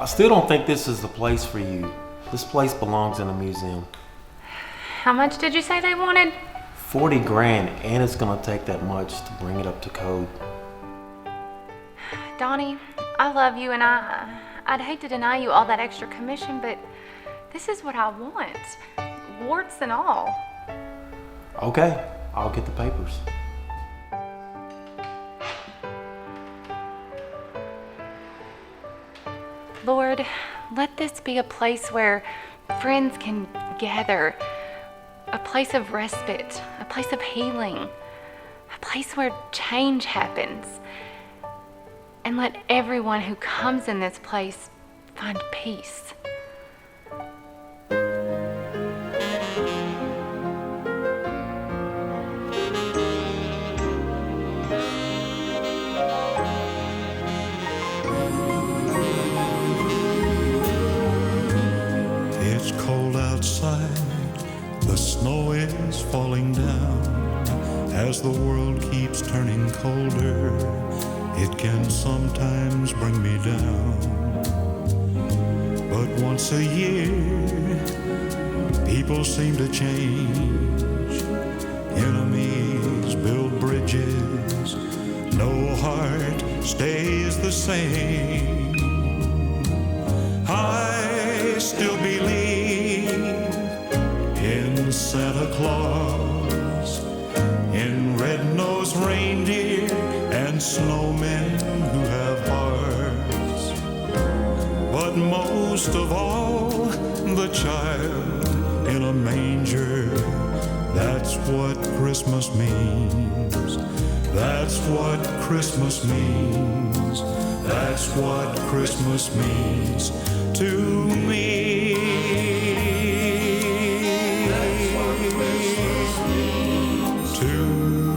I still don't think this is the place for you. This place belongs in a museum. How much did you say they wanted? 40 grand, and it's gonna take that much to bring it up to code. Donnie, I love you and I'd hate to deny you all that extra commission, but this is what I want. Warts and all. Okay, I'll get the papers. Lord, let this be a place where friends can gather, a place of respite, a place of healing, a place where change happens. And let everyone who comes in this place find peace. It's cold outside, the snow is falling down. As the world keeps turning colder, it can sometimes bring me down. But once a year, people seem to change. Enemies build bridges, no heart stays the same. I still believe in Santa Claus, in red-nosed reindeer and snowmen who have hearts. But most of all, the child in a manger. That's what Christmas means. That's what Christmas means. That's what Christmas means to me. That's what Christmas means to me.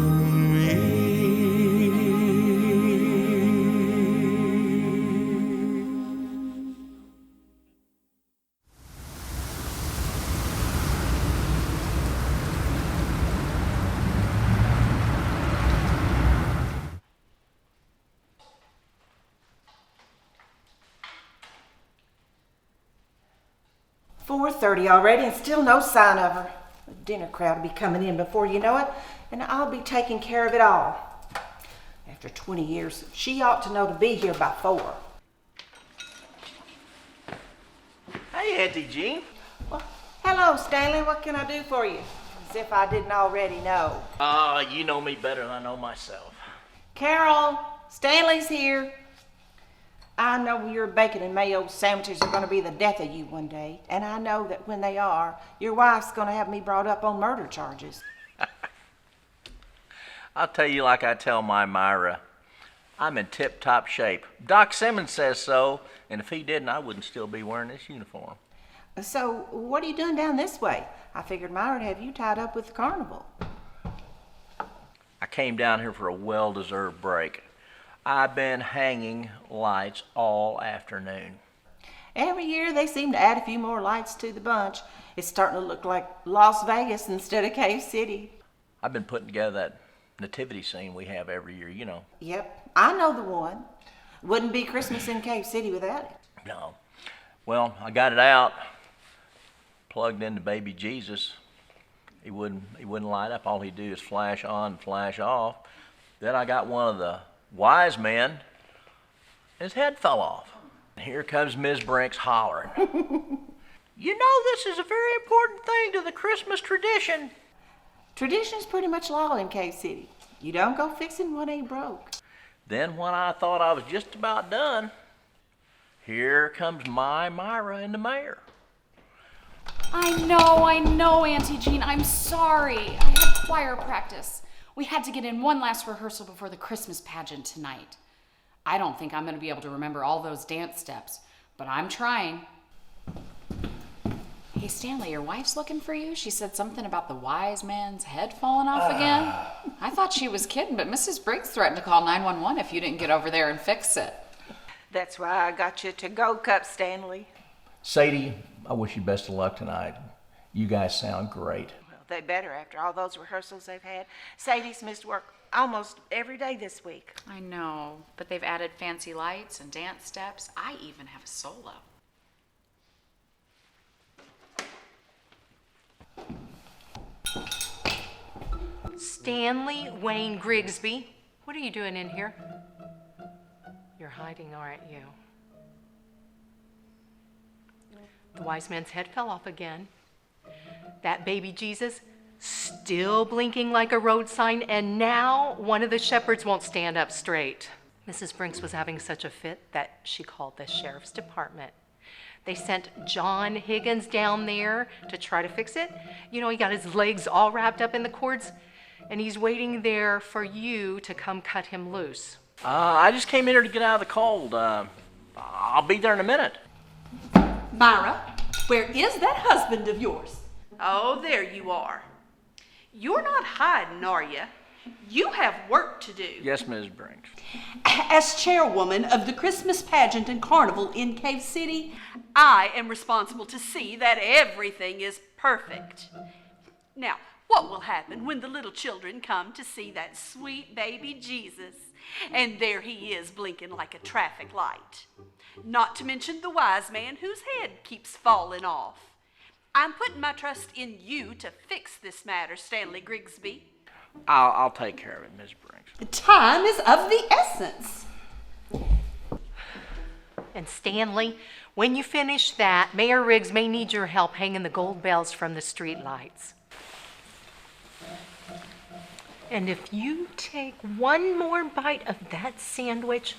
$4:30 already and still no sign of her. The dinner crowd will be coming in before you know it, and I'll be taking care of it all. After 20 years, she ought to know to be here by 4. Hey, Auntie Jean. Well, hello, Stanley. What can I do for you? As if I didn't already know. You know me better than I know myself. Carol, Stanley's here. I know your bacon and mayo sandwiches are going to be the death of you one day, and I know that when they are, your wife's going to have me brought up on murder charges. I'll tell you like I tell my Myra, I'm in tip-top shape. Doc Simmons says so, and if he didn't, I wouldn't still be wearing this uniform. So, what are you doing down this way? I figured Myra would have you tied up with the carnival. I came down here for a well-deserved break. I've been hanging lights all afternoon. Every year they seem to add a few more lights to the bunch. It's starting to look like Las Vegas instead of Cave City. I've been putting together that nativity scene we have every year, you know. Yep, I know the one. Wouldn't be Christmas in Cave City without it. No. Well, I got it out, plugged into baby Jesus. He wouldn't light up. All he'd do is flash on and flash off. Then I got one of the wise men, his head fell off. Here comes Ms. Brinks hollering. You know, this is a very important thing to the Christmas tradition. Tradition's pretty much law in Cave City. You don't go fixing what ain't broke. Then when I thought I was just about done, here comes my Myra and the mayor. I know, Auntie Jean. I'm sorry. I had choir practice. We had to get in one last rehearsal before the Christmas pageant tonight. I don't think I'm going to be able to remember all those dance steps, but I'm trying. Hey, Stanley, your wife's looking for you. She said something about the wise man's head falling off again. I thought she was kidding, but Mrs. Briggs threatened to call 911 if you didn't get over there and fix it. That's why I got you to-go cup, Stanley. Sadie, I wish you best of luck tonight. You guys sound great. Well, they better after all those rehearsals they've had. Sadie's missed work almost every day this week. I know, but they've added fancy lights and dance steps. I even have a solo. Stanley Wayne Grigsby, what are you doing in here? You're hiding, aren't you? The wise man's head fell off again. That baby Jesus still blinking like a road sign, and now one of the shepherds won't stand up straight. Mrs. Brinks was having such a fit that she called the sheriff's department. They sent John Higgins down there to try to fix it. You know, he got his legs all wrapped up in the cords, and he's waiting there for you to come cut him loose. I just came in here to get out of the cold. I'll be there in a minute. Myra, where is that husband of yours? Oh, there you are. You're not hiding, are you? You have work to do. Yes, Mrs. Brinks. As chairwoman of the Christmas pageant and carnival in Cave City, I am responsible to see that everything is perfect. Now, what will happen when the little children come to see that sweet baby Jesus? And there he is blinking like a traffic light. Not to mention the wise man whose head keeps falling off. I'm putting my trust in you to fix this matter, Stanley Grigsby. I'll take care of it, Miss Brinks. Time is of the essence. And Stanley, when you finish that, Mayor Riggs may need your help hanging the gold bells from the street lights. And if you take one more bite of that sandwich,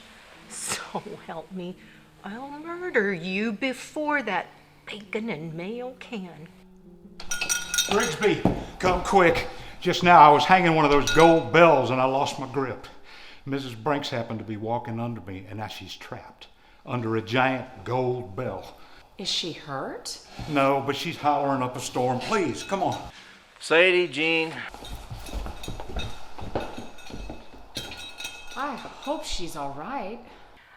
so help me, I'll murder you before that bacon and mayo can. Grigsby, come quick. Just now I was hanging one of those gold bells and I lost my grip. Mrs. Brinks happened to be walking under me, and now she's trapped under a giant gold bell. Is she hurt? No, but she's hollering up a storm. Please, come on. Sadie, Jean. I hope she's all right.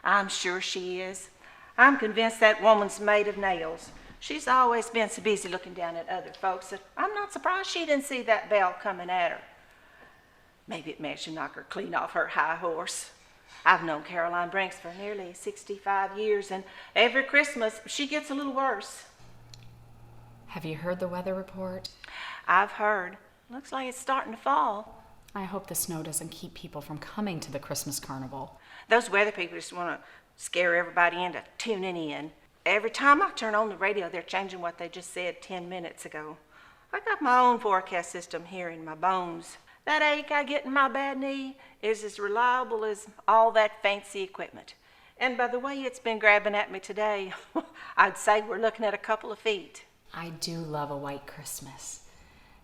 I'm sure she is. I'm convinced that woman's made of nails. She's always been so busy looking down at other folks that I'm not surprised she didn't see that bell coming at her. Maybe it managed to knock her clean off her high horse. I've known Caroline Brinks for nearly 65 years, and every Christmas she gets a little worse. Have you heard the weather report? I've heard. Looks like it's starting to fall. I hope the snow doesn't keep people from coming to the Christmas carnival. Those weather people just want to scare everybody into tuning in. Every time I turn on the radio, they're changing what they just said 10 minutes ago. I got my own forecast system here in my bones. That ache I get in my bad knee is as reliable as all that fancy equipment. And by the way it's been grabbing at me today, I'd say we're looking at a couple of feet. I do love a white Christmas.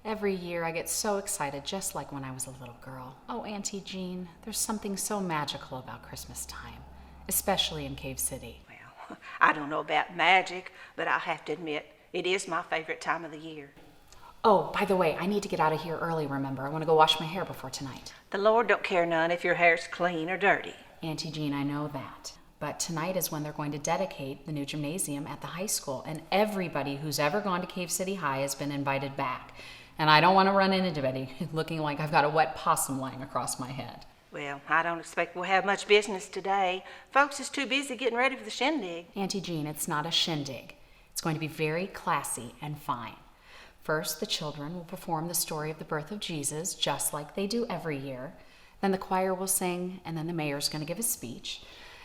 Every year I get so excited, just like when I was a little girl. Oh, Auntie Jean, there's something so magical about Christmas time, especially in Cave City. Well, I don't know about magic, but I'll have to admit, it is my favorite time of the year. Oh, by the way, I need to get out of here early, remember? I want to go wash my hair before tonight. The Lord don't care none if your hair's clean or dirty. Auntie Jean, I know that. But tonight is when they're going to dedicate the new gymnasium at the high school, and everybody who's ever gone to Cave City High has been invited back. And I don't want to run into anybody looking like I've got a wet possum lying across my head. Well, I don't expect we'll have much business today. Folks is too busy getting ready for the shindig. Auntie Jean, it's not a shindig. It's going to be very classy and fine. First, the children will perform the story of the birth of Jesus, just like they do every year. Then the choir will sing, and then the mayor's going to give a speech.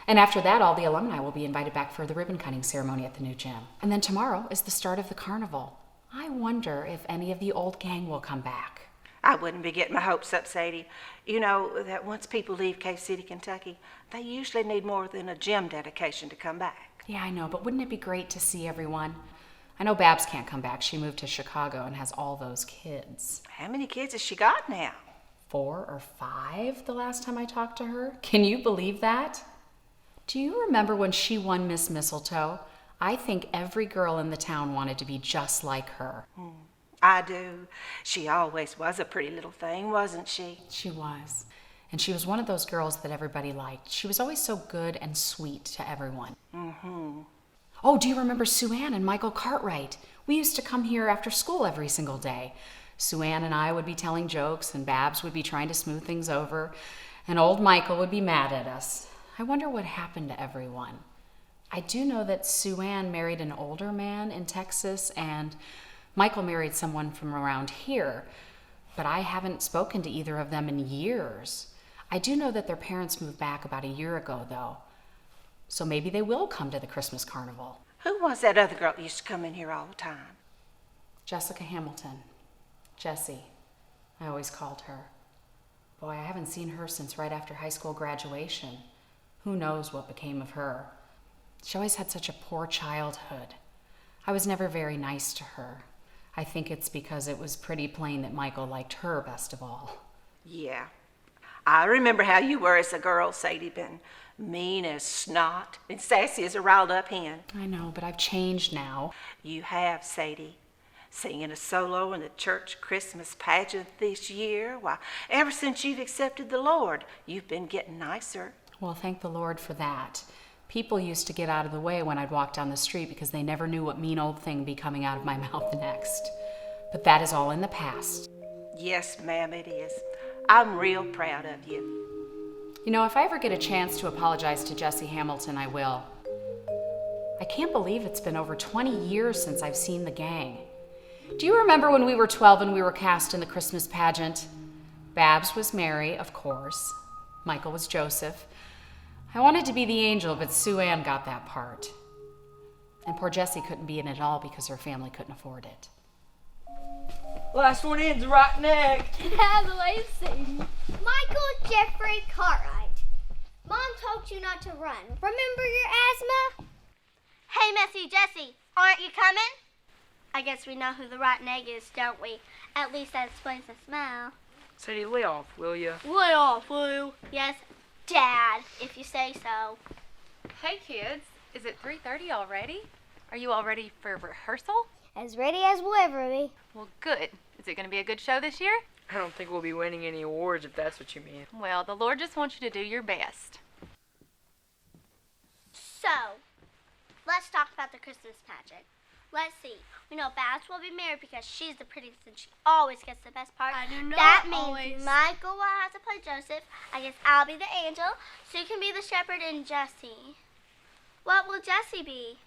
And after that, all the alumni will be invited back for the ribbon cutting ceremony at the new gym. And then tomorrow is the start of the carnival. I wonder if any of the old gang will come back. I wouldn't be getting my hopes up, Sadie. You know that once people leave Cave City, Kentucky, they usually need more than a gym dedication to come back. Yeah, I know, but wouldn't it be great to see everyone? I know Babs can't come back. She moved to Chicago and has all those kids. How many kids has she got now? 4 or 5 the last time I talked to her. Can you believe that? Do you remember when she won Miss Mistletoe? I think every girl in the town wanted to be just like her. I do. She always was a pretty little thing, wasn't she? She was. And she was one of those girls that everybody liked. She was always so good and sweet to everyone. Mm-hmm. Oh, do you remember Sue Ann and Michael Cartwright? We used to come here after school every single day. Sue Ann and I would be telling jokes, and Babs would be trying to smooth things over, and old Michael would be mad at us. I wonder what happened to everyone. I do know that Sue Ann married an older man in Texas, and Michael married someone from around here, but I haven't spoken to either of them in years. I do know that their parents moved back about a year ago, though, so maybe they will come to the Christmas carnival. Who was that other girl that used to come in here all the time? Jessica Hamilton. Jessie, I always called her. Boy, I haven't seen her since right after high school graduation. Who knows what became of her? She always had such a poor childhood. I was never very nice to her. I think it's because it was pretty plain that Michael liked her best of all. Yeah. I remember how you were as a girl, Sadie. Been mean as snot and sassy as a riled up hen. I know, but I've changed now. You have, Sadie. Singing a solo in the church Christmas pageant this year. Why, ever since you've accepted the Lord, you've been getting nicer. Well, thank the Lord for that. People used to get out of the way when I'd walk down the street because they never knew what mean old thing would be coming out of my mouth next. But that is all in the past. Yes, ma'am, it is. I'm real proud of you. You know, if I ever get a chance to apologize to Jessie Hamilton, I will. I can't believe it's been over 20 years since I've seen the gang. Do you remember when we were 12 and we were cast in the Christmas pageant? Babs was Mary, of course. Michael was Joseph. I wanted to be the angel, but Sue Ann got that part. And poor Jessie couldn't be in it all because her family couldn't afford it. Last one in's right neck. Have a way of saying. Michael Jeffrey Cartwright. Mom told you not to run. Remember your asthma? Hey, Messy Jessie, aren't you coming? I guess we know who the rotten egg is, don't we? At least that explains the smell. Sadie, lay off, will ya? Lay off, will you? Yes, Dad, if you say so. Hey kids, is it 3:30 already? Are you all ready for rehearsal? As ready as we'll ever be. Well, good. Is it going to be a good show this year? I don't think we'll be winning any awards if that's what you mean. Well, the Lord just wants you to do your best. So, let's talk about the Christmas pageant. Let's see. We know Babs will be married because she's the prettiest and she always gets the best part. I do not That means always. Michael will have to play Joseph. I guess I'll be the angel. Sue can be the shepherd and Jessie. What will Jessie be?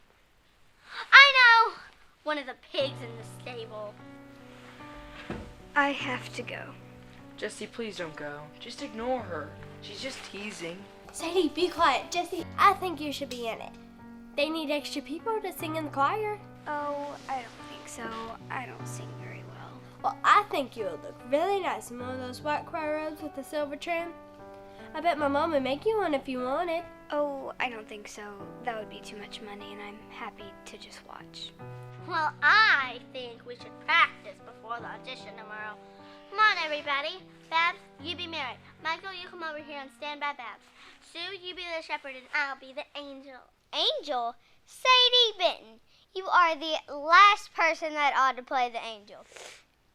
I know! One of the pigs in the stable. I have to go. Jessie, please don't go. Just ignore her. She's just teasing. Sadie, be quiet. Jessie, I think you should be in it. They need extra people to sing in the choir. Oh, I don't think so. I don't sing very well. Well, I think you would look really nice in one of those white choir robes with the silver trim. I bet my mom would make you one if you wanted. Oh, I don't think so. That would be too much money, and I'm happy to just watch. Well, I think we should practice before the audition tomorrow. Come on, everybody. Babs, you be Mary. Michael, you come over here and stand by Babs. Sue, you be the shepherd, and I'll be the angel. Angel? Sadie Benton, you are the last person that ought to play the angel.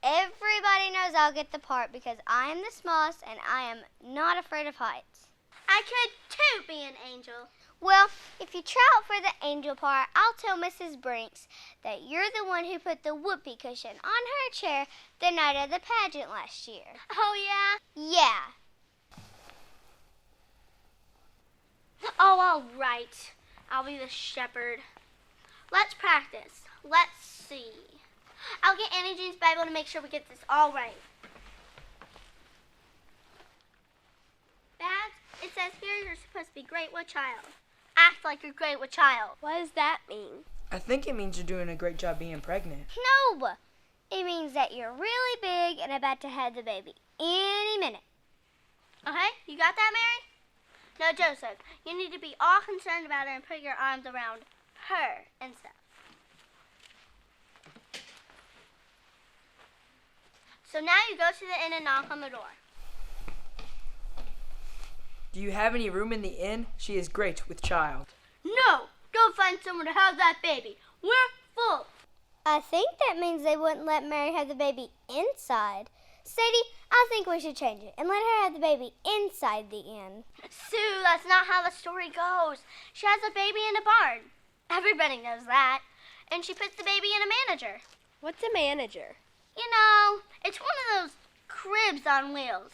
Everybody knows I'll get the part because I am the smallest and I am not afraid of heights. I could too be an angel. Well, if you try out for the angel part, I'll tell Mrs. Brinks that you're the one who put the whoopee cushion on her chair the night of the pageant last year. Oh, yeah? Yeah. Oh, all right. I'll be the shepherd. Let's practice. Let's see. I'll get Annie Jean's Bible to make sure we get this all right. Babs, it says here you're supposed to be great with child. Act like you're great with child. What does that mean? I think it means you're doing a great job being pregnant. No! It means that you're really big and about to have the baby any minute. Okay, you got that, Mary? No, Joseph, you need to be all concerned about her and put your arms around her and stuff. So now you go to the inn and knock on the door. Do you have any room in the inn? She is great with child. No! Go find someone to have that baby. We're full. I think that means they wouldn't let Mary have the baby inside. Sadie, I think we should change it and let her have the baby inside the inn. Sue, that's not how the story goes. She has a baby in a barn. Everybody knows that. And she puts the baby in a manager. What's a manager? You know, it's one of those cribs on wheels.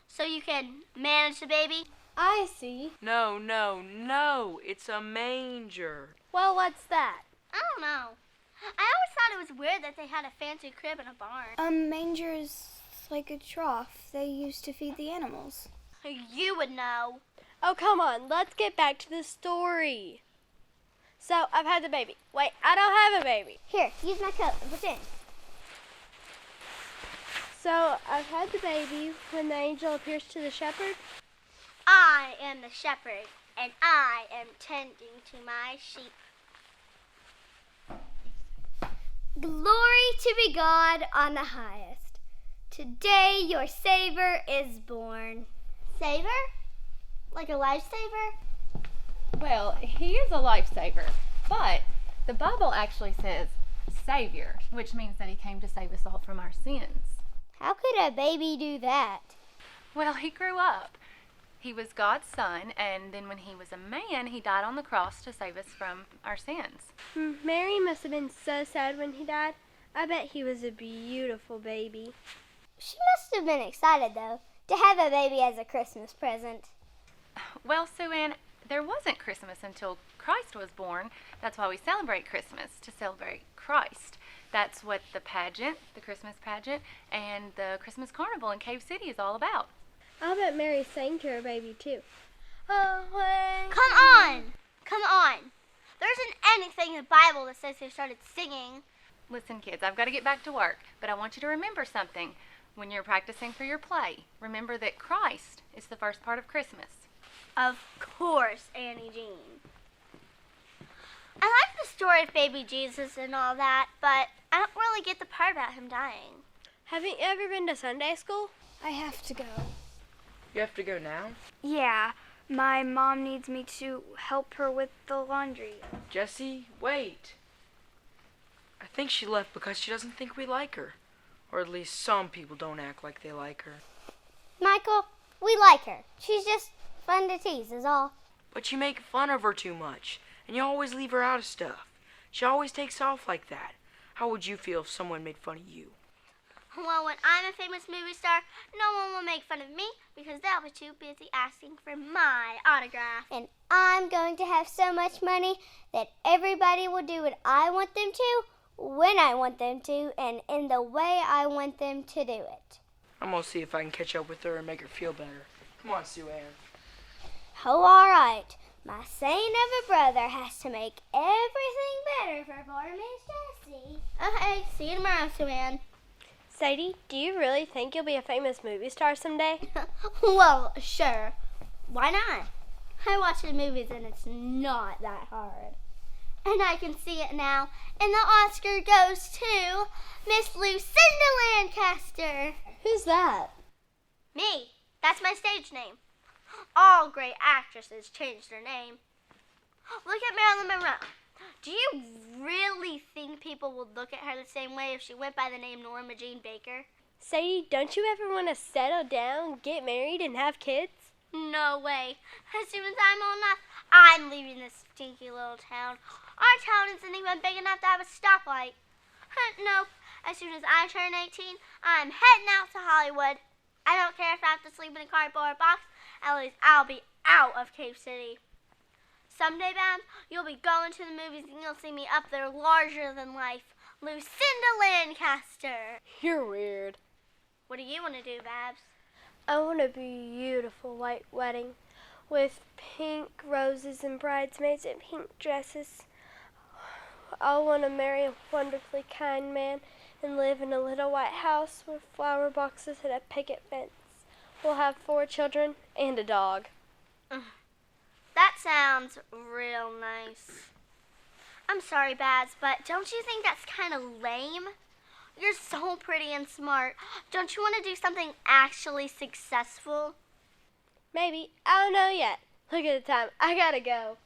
So you can manage the baby. I see. No, no, no. It's a manger. Well, what's that? I don't know. I always thought it was weird that they had a fancy crib in a barn. Manger is like a trough they used to feed the animals. You would know. Oh, come on. Let's get back to the story. So, I've had the baby. Wait, I don't have a baby. Here, use my coat and pretend. So, I've had the baby when the angel appears to the shepherd. I am the shepherd, and I am tending to my sheep. Glory to be God on the highest. Today your Savior is born. Saver? Like a lifesaver? Well, he is a lifesaver, but the Bible actually says Savior, which means that he came to save us all from our sins. How could a baby do that? Well, he grew up. He was God's son, and then when he was a man, he died on the cross to save us from our sins. Mary must have been so sad when he died. I bet he was a beautiful baby. She must have been excited, though, to have a baby as a Christmas present. Well, Sue Ann, there wasn't Christmas until Christ was born. That's why we celebrate Christmas, to celebrate Christ. That's what the pageant, the Christmas pageant, and the Christmas carnival in Cave City is all about. I'll bet Mary sang to her baby, too. Come on! Come on! There isn't anything in the Bible that says they started singing. Listen, kids, I've got to get back to work, but I want you to remember something. When you're practicing for your play, remember that Christ is the first part of Christmas. Of course, Annie Jean. I like the story of baby Jesus and all that, but I don't really get the part about him dying. Haven't you ever been to Sunday school? I have to go. You have to go now? Yeah, my mom needs me to help her with the laundry. Jessie, wait. I think she left because she doesn't think we like her. Or at least some people don't act like they like her. Michael, we like her. She's just fun to tease is all. But you make fun of her too much, and you always leave her out of stuff. She always takes off like that. How would you feel if someone made fun of you? Well, when I'm a famous movie star, no one will make fun of me because they'll be too busy asking for my autograph. And I'm going to have so much money that everybody will do what I want them to, when I want them to, and in the way I want them to do it. I'm gonna see if I can catch up with her and make her feel better. Come on, Sue Ann. Oh, all right. My saint of a brother has to make everything better for poor Miss Jessie. Okay, see you tomorrow, Sue Ann. Sadie, do you really think you'll be a famous movie star someday? Well, sure. Why not? I watch the movies and it's not that hard. And I can see it now. And the Oscar goes to Miss Lucinda Lancaster. Who's that? Me. That's my stage name. All great actresses change their name. Look at Marilyn Monroe. Do you really think people would look at her the same way if she went by the name Norma Jean Baker? Sadie, don't you ever want to settle down, get married, and have kids? No way. As soon as I'm old enough, I'm leaving this stinky little town. Our town isn't even big enough to have a stoplight. Nope. As soon as I turn 18, I'm heading out to Hollywood. I don't care if I have to sleep in a cardboard box. At least I'll be out of Cave City. Someday, Babs, you'll be going to the movies and you'll see me up there larger than life. Lucinda Lancaster. You're weird. What do you want to do, Babs? I want a beautiful white wedding with pink roses and bridesmaids and pink dresses. I want to marry a wonderfully kind man and live in a little white house with flower boxes and a picket fence. We'll have 4 children and a dog. That sounds real nice. I'm sorry, Babs, but don't you think that's kind of lame? You're so pretty and smart. Don't you want to do something actually successful? Maybe. I don't know yet. Look at the time. I gotta go.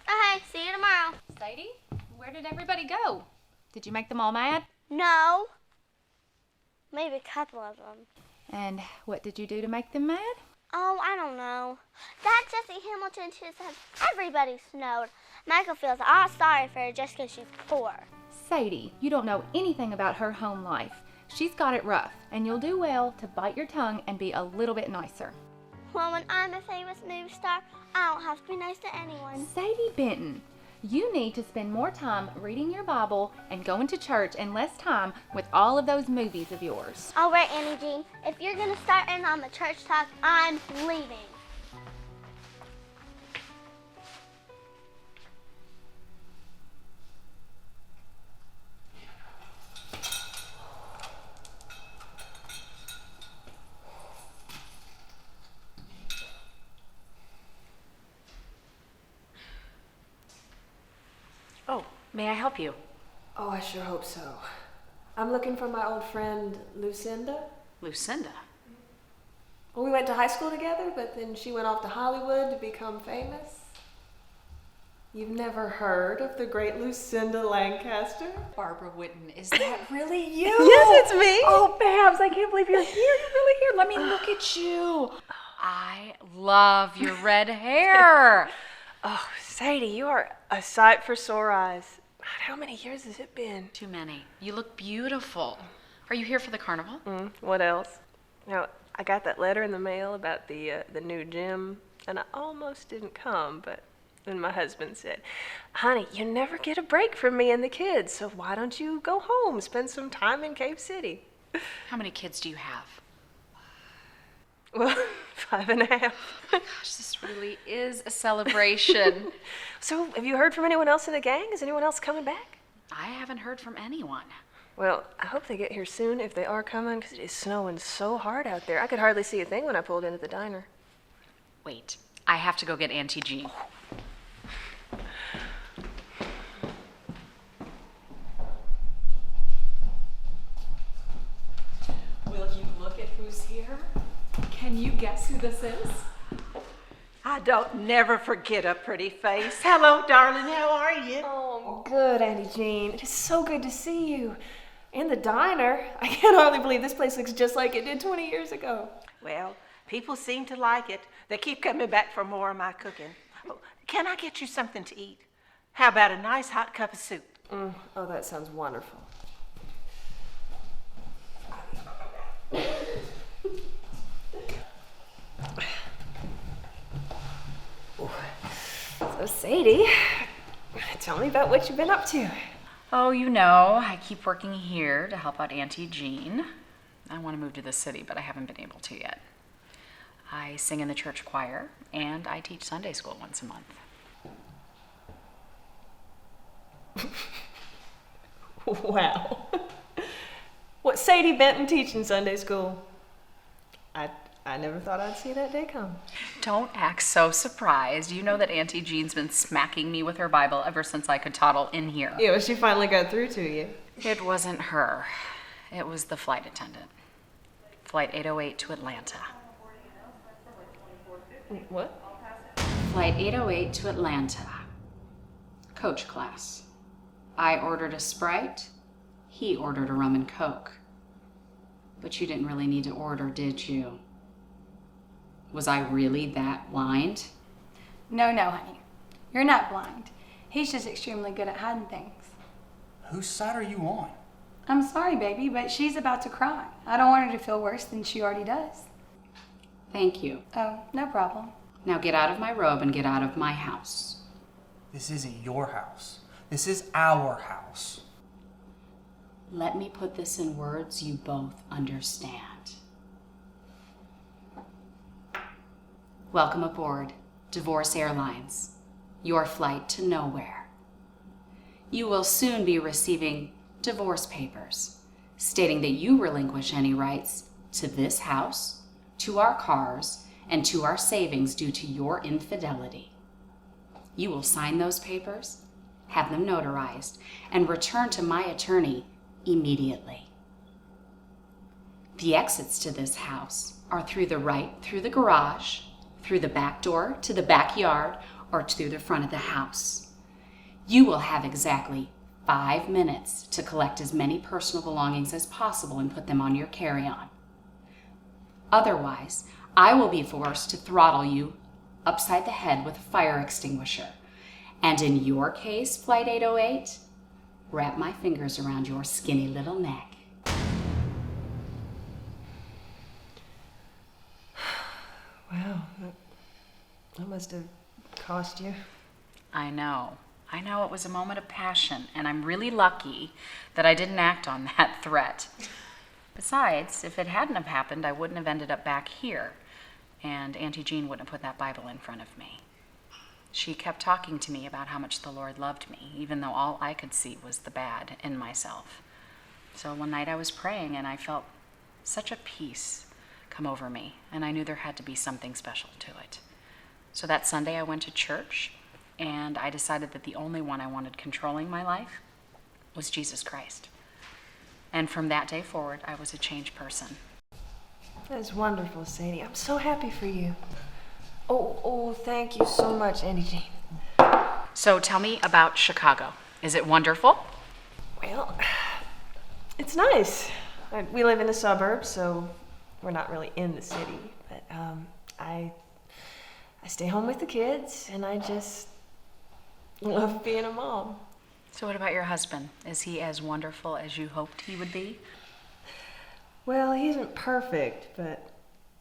Okay, see you tomorrow. Sadie, where did everybody go? Did you make them all mad? No. Maybe a couple of them. And what did you do to make them mad? Oh, I don't know. That Jessie Hamilton just has everybody snowed. Michael feels all sorry for her just because she's poor. Sadie, you don't know anything about her home life. She's got it rough, and you'll do well to bite your tongue and be a little bit nicer. Well, when I'm a famous movie star, I don't have to be nice to anyone. Sadie Benton, you need to spend more time reading your Bible and going to church and less time with all of those movies of yours. All right, Annie Jean, if you're gonna start in on the church talk, I'm leaving. Oh, may I help you? Oh, I sure hope so. I'm looking for my old friend Lucinda. Lucinda? Well, we went to high school together, but then she went off to Hollywood to become famous. You've never heard of the great Lucinda Lancaster? Barbara Whitten, is that really you? Yes, it's me. Oh, Babs, I can't believe you're here. You're really here. Let me look at you. I love your red hair. Oh, Sadie, you are a sight for sore eyes. How many years has it been? Too many. You look beautiful. Are you here for the carnival? What else? Now, I got that letter in the mail about the new gym, and I almost didn't come, but then my husband said, "Honey, you never get a break from me and the kids, so why don't you go home, spend some time in Cave City?" How many kids do you have? Well, 5.5. Oh my gosh, this really is a celebration. So, have you heard from anyone else in the gang? Is anyone else coming back? I haven't heard from anyone. Well, I hope they get here soon if they are coming, because it is snowing so hard out there. I could hardly see a thing when I pulled in at the diner. Wait, I have to go get Auntie Jean. Will you look at who's here? Can you guess who this is? I don't never forget a pretty face. Hello, darling. How are you? Oh, good, Auntie Jean. It is so good to see you. And the diner. I can hardly believe this place looks just like it did 20 years ago. Well, people seem to like it. They keep coming back for more of my cooking. Oh, can I get you something to eat? How about a nice hot cup of soup? Oh, that sounds wonderful. So, Sadie, tell me about what you've been up to. Oh, you know, I keep working here to help out Auntie Jean. I want to move to the city, but I haven't been able to yet. I sing in the church choir, and I teach Sunday school once a month. Wow. What, Sadie Benton teaching Sunday school? I never thought I'd see that day come. Don't act so surprised. You know that Auntie Jean's been smacking me with her Bible ever since I could toddle in here. Yeah, well, she finally got through to you. It wasn't her. It was the flight attendant. Flight 808 to Atlanta. What? Flight 808 to Atlanta. Coach class. I ordered a Sprite. He ordered a rum and Coke. But you didn't really need to order, did you? Was I really that blind? No, honey. You're not blind. He's just extremely good at hiding things. Whose side are you on? I'm sorry, baby, but she's about to cry. I don't want her to feel worse than she already does. Thank you. Oh, no problem. Now get out of my robe and get out of my house. This isn't your house. This is our house. Let me put this in words you both understand. Welcome aboard Divorce Airlines, your flight to nowhere. You will soon be receiving divorce papers stating that you relinquish any rights to this house, to our cars, and to our savings due to your infidelity. You will sign those papers, have them notarized, and return to my attorney immediately. The exits to this house are through the right, through the garage, through the back door to the backyard, or through the front of the house. You will have exactly 5 minutes to collect as many personal belongings as possible and put them on your carry-on. Otherwise, I will be forced to throttle you upside the head with a fire extinguisher. And in your case, Flight 808, wrap my fingers around your skinny little neck. Wow, that must have cost you. I know. I know it was a moment of passion, and I'm really lucky that I didn't act on that threat. Besides, if it hadn't have happened, I wouldn't have ended up back here, and Auntie Jean wouldn't have put that Bible in front of me. She kept talking to me about how much the Lord loved me, even though all I could see was the bad in myself. So one night I was praying, and I felt such a peace come over me, and I knew there had to be something special to it. So that Sunday I went to church, and I decided that the only one I wanted controlling my life was Jesus Christ. And from that day forward, I was a changed person. That's wonderful, Sadie. I'm so happy for you. Oh, thank you so much, Auntie Jean. So tell me about Chicago. Is it wonderful? Well, it's nice. We live in the suburbs, so we're not really in the city. But I stay home with the kids, and I just love being a mom. So what about your husband? Is he as wonderful as you hoped he would be? Well, he isn't perfect, but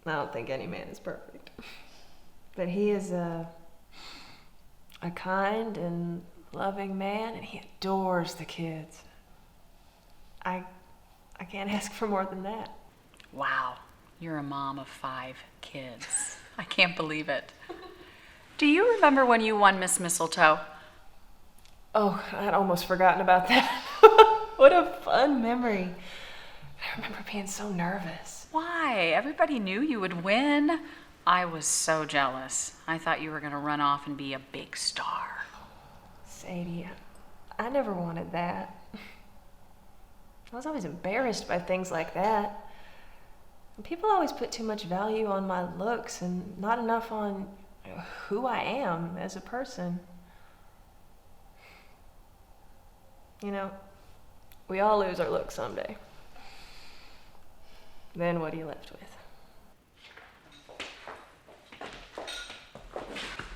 I don't think any man is perfect. But he is a kind and loving man, and he adores the kids. I can't ask for more than that. Wow, you're a mom of 5 kids. I can't believe it. Do you remember when you won Miss Mistletoe? Oh, I'd almost forgotten about that. What a fun memory. I remember being so nervous. Why? Everybody knew you would win. I was so jealous. I thought you were going to run off and be a big star. Sadie, I never wanted that. I was always embarrassed by things like that. And people always put too much value on my looks and not enough on who I am as a person. You know, we all lose our looks someday. Then what are you left with?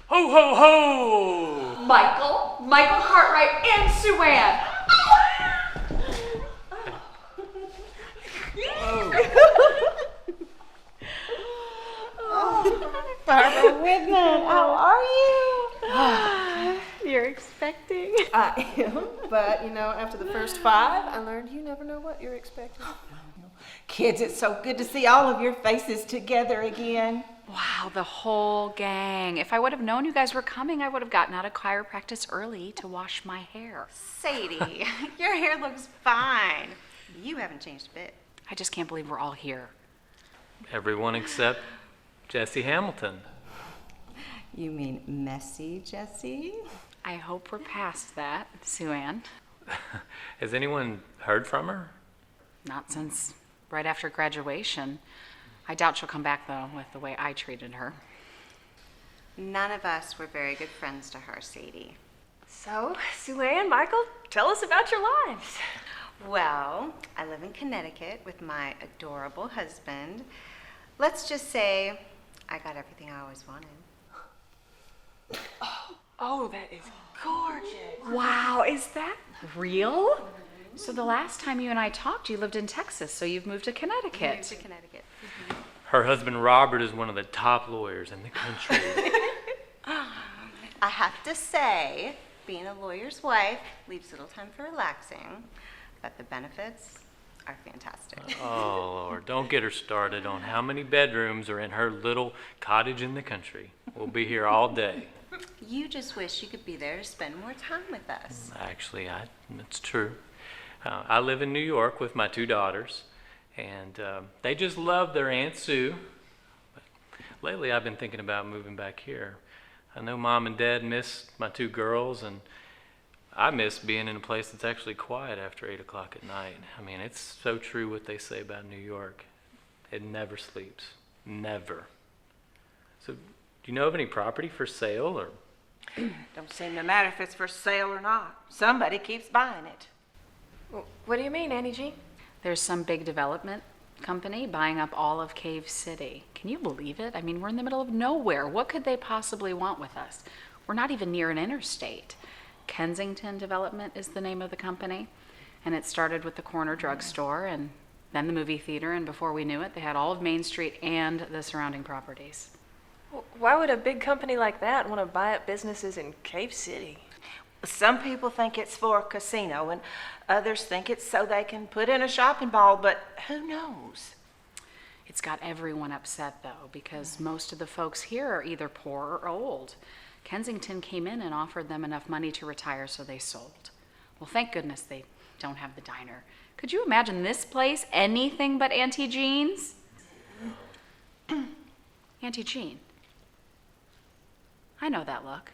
Ho, ho, ho! Michael Cartwright, and Sue Ann. Barbara Whitman, how are you? You're expecting? I am, but you know, after the first 5, I learned you never know what you're expecting. Kids, it's so good to see all of your faces together again. Wow, the whole gang. If I would have known you guys were coming, I would have gotten out of choir practice early to wash my hair. Sadie, your hair looks fine. You haven't changed a bit. I just can't believe we're all here. Everyone except Jessie Hamilton. You mean messy, Jessie? I hope we're past that, Sue Ann. Has anyone heard from her? Not since right after graduation. I doubt she'll come back, though, with the way I treated her. None of us were very good friends to her, Sadie. So, Sue Ann, Michael, tell us about your lives. Well, I live in Connecticut with my adorable husband. Let's just say I got everything I always wanted. Oh, that is gorgeous. Wow, is that real? So the last time you and I talked, you lived in Texas, so you've moved to Connecticut. I moved to Connecticut. Her husband Robert is one of the top lawyers in the country. I have to say, being a lawyer's wife leaves little time for relaxing, but the benefits are fantastic. Oh, Lord, don't get her started on how many bedrooms are in her little cottage in the country. We'll be here all day. You just wish you could be there to spend more time with us. Actually, it's true. I live in New York with my 2 daughters, and they just love their Aunt Sue. But lately, I've been thinking about moving back here. I know Mom and Dad miss my 2 girls, and I miss being in a place that's actually quiet after 8 o'clock at night. I mean, it's so true what they say about New York. It never sleeps. Never. So, do you know of any property for sale, or? Don't seem to matter if it's for sale or not. Somebody keeps buying it. What do you mean, Auntie Jean? There's some big development company buying up all of Cave City. Can you believe it? I mean, we're in the middle of nowhere. What could they possibly want with us? We're not even near an interstate. Kensington Development is the name of the company, and it started with the corner drugstore and then the movie theater, and before we knew it, they had all of Main Street and the surrounding properties. Why would a big company like that want to buy up businesses in Cave City? Some people think it's for a casino, and others think it's so they can put in a shopping mall, but who knows? It's got everyone upset, though, because most of the folks here are either poor or old. Kensington came in and offered them enough money to retire, so they sold. Well, thank goodness they don't have the diner. Could you imagine this place anything but Auntie Jean's? Auntie Jean. I know that look.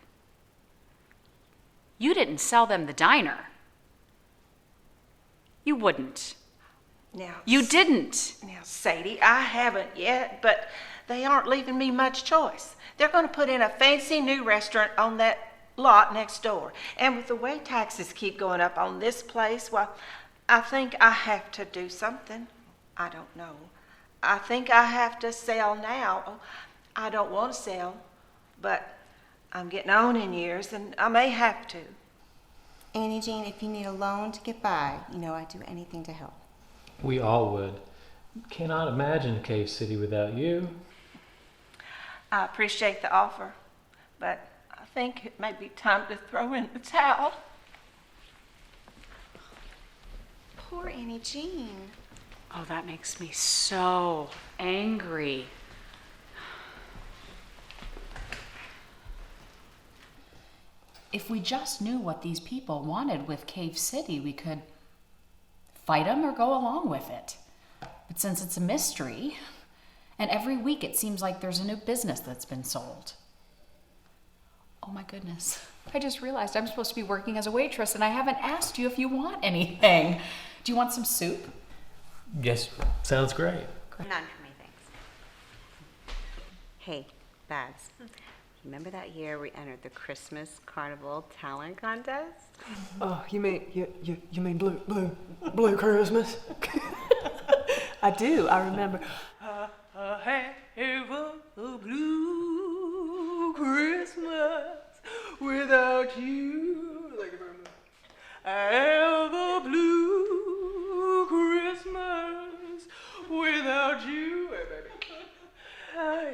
You didn't sell them the diner. You wouldn't. Now, You didn't. Now, Sadie, I haven't yet, but they aren't leaving me much choice. They're going to put in a fancy new restaurant on that lot next door. And with the way taxes keep going up on this place, well, I think I have to do something. I don't know. I think I have to sell now. Oh, I don't want to sell, but I'm getting on in years, and I may have to. Annie Jean, if you need a loan to get by, you know I'd do anything to help. We all would. Cannot imagine Cave City without you. I appreciate the offer, but I think it may be time to throw in the towel. Poor Annie Jean. Oh, that makes me so angry. If we just knew what these people wanted with Cave City, we could fight them or go along with it. But since it's a mystery, and every week it seems like there's a new business that's been sold. Oh my goodness. I just realized I'm supposed to be working as a waitress and I haven't asked you if you want anything. Do you want some soup? Yes, sounds great. None for me, thanks. Hey, Babs. Remember that year we entered the Christmas Carnival talent contest? Oh, you mean you mean blue Christmas? I do. I remember. I have a blue Christmas without you. Thank you very much. I have a blue Christmas without you. Hey, baby.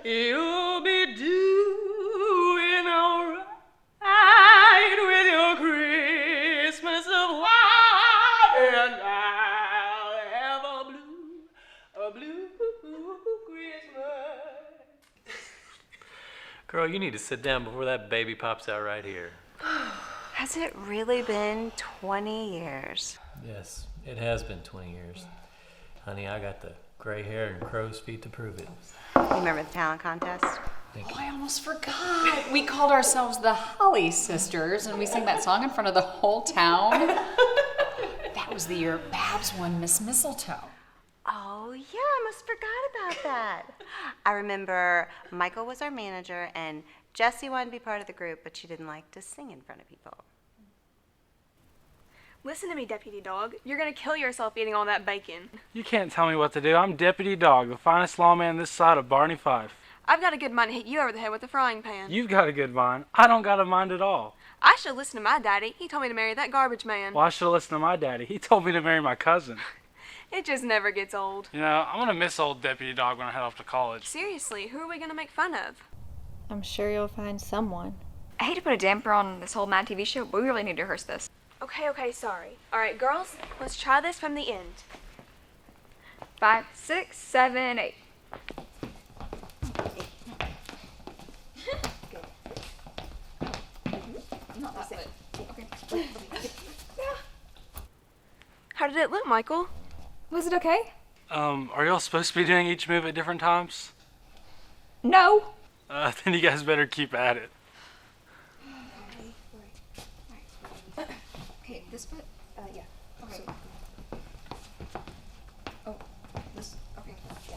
You'll be doing all right with your Christmas of light, and I'll have a blue Christmas. Girl, you need to sit down before that baby pops out right here. Has it really been 20 years? Yes, it has been 20 years. Honey, I got the gray hair and crow's feet to prove it. You remember the talent contest? Oh, I almost forgot. We called ourselves the Holly Sisters, and we sang that song in front of the whole town. That was the year Babs won Miss Mistletoe. Oh, yeah, I must have forgot about that. I remember Michael was our manager, and Jessie wanted to be part of the group, but she didn't like to sing in front of people. Listen to me, Deputy Dog. You're gonna kill yourself eating all that bacon. You can't tell me what to do. I'm Deputy Dog, the finest lawman this side of Barney Fife. I've got a good mind to hit you over the head with a frying pan. You've got a good mind. I don't got a mind at all. I should listen to my daddy. He told me to marry that garbage man. Well, I should have listened to my daddy. He told me to marry my cousin. It just never gets old. You know, I'm gonna miss old Deputy Dog when I head off to college. Seriously, who are we gonna make fun of? I'm sure you'll find someone. I hate to put a damper on this whole Mad TV show, but we really need to rehearse this. Okay, sorry. All right, girls, let's try this from the end. 5, 6, 7, 8. How did it look, Michael? Was it okay? Are y'all supposed to be doing each move at different times? No. Then you guys better keep at it. Okay, this bit? Yeah. Okay. Oh, this, okay, yeah.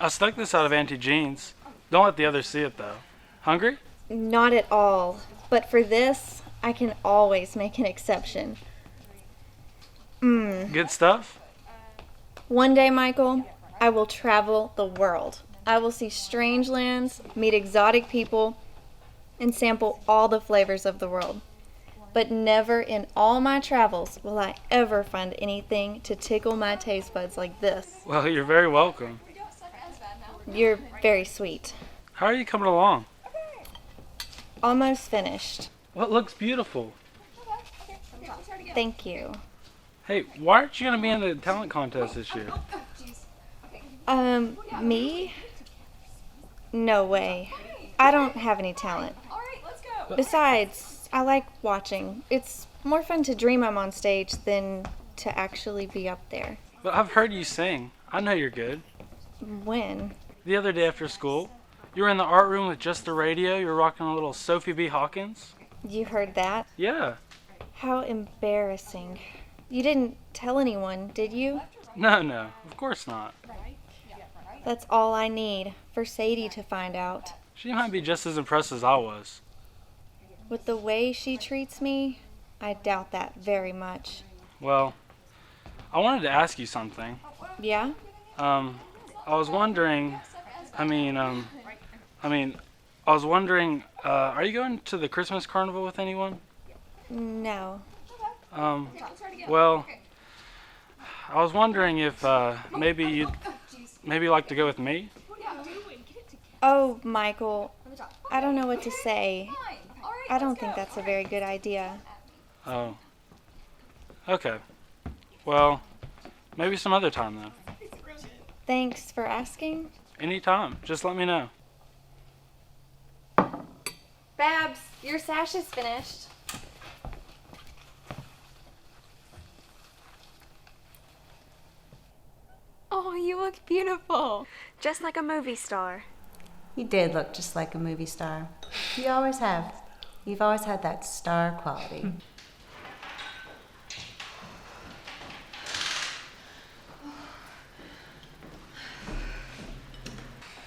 I stuck this out of Auntie Jean's. Don't let the others see it, though. Hungry? Not at all. But for this, I can always make an exception. Good stuff? One day, Michael, I will travel the world. I will see strange lands, meet exotic people, and sample all the flavors of the world. But never in all my travels will I ever find anything to tickle my taste buds like this. Well, you're very welcome. You're very sweet. How are you coming along? Almost finished. Well, it looks beautiful. Thank you. Hey, why aren't you going to be in the talent contest this year? Me? No way. I don't have any talent. Besides, I like watching. It's more fun to dream I'm on stage than to actually be up there. But I've heard you sing. I know you're good. When? The other day after school, you were in the art room with just the radio. You were rocking a little Sophie B. Hawkins. You heard that? Yeah. How embarrassing. You didn't tell anyone, did you? No, of course not. That's all I need for Sadie to find out. She might be just as impressed as I was. With the way she treats me, I doubt that very much. Well, I wanted to ask you something. Yeah? I was wondering, are you going to the Christmas carnival with anyone? No. Well, I was wondering if maybe you'd like to go with me. Oh, Michael, I don't know what to say. I don't think that's a very good idea. Oh. Okay. Well, maybe some other time then. Thanks for asking. Anytime. Just let me know. Babs, your sash is finished. Oh, you look beautiful. Just like a movie star. You did look just like a movie star. You always have. You've always had that star quality.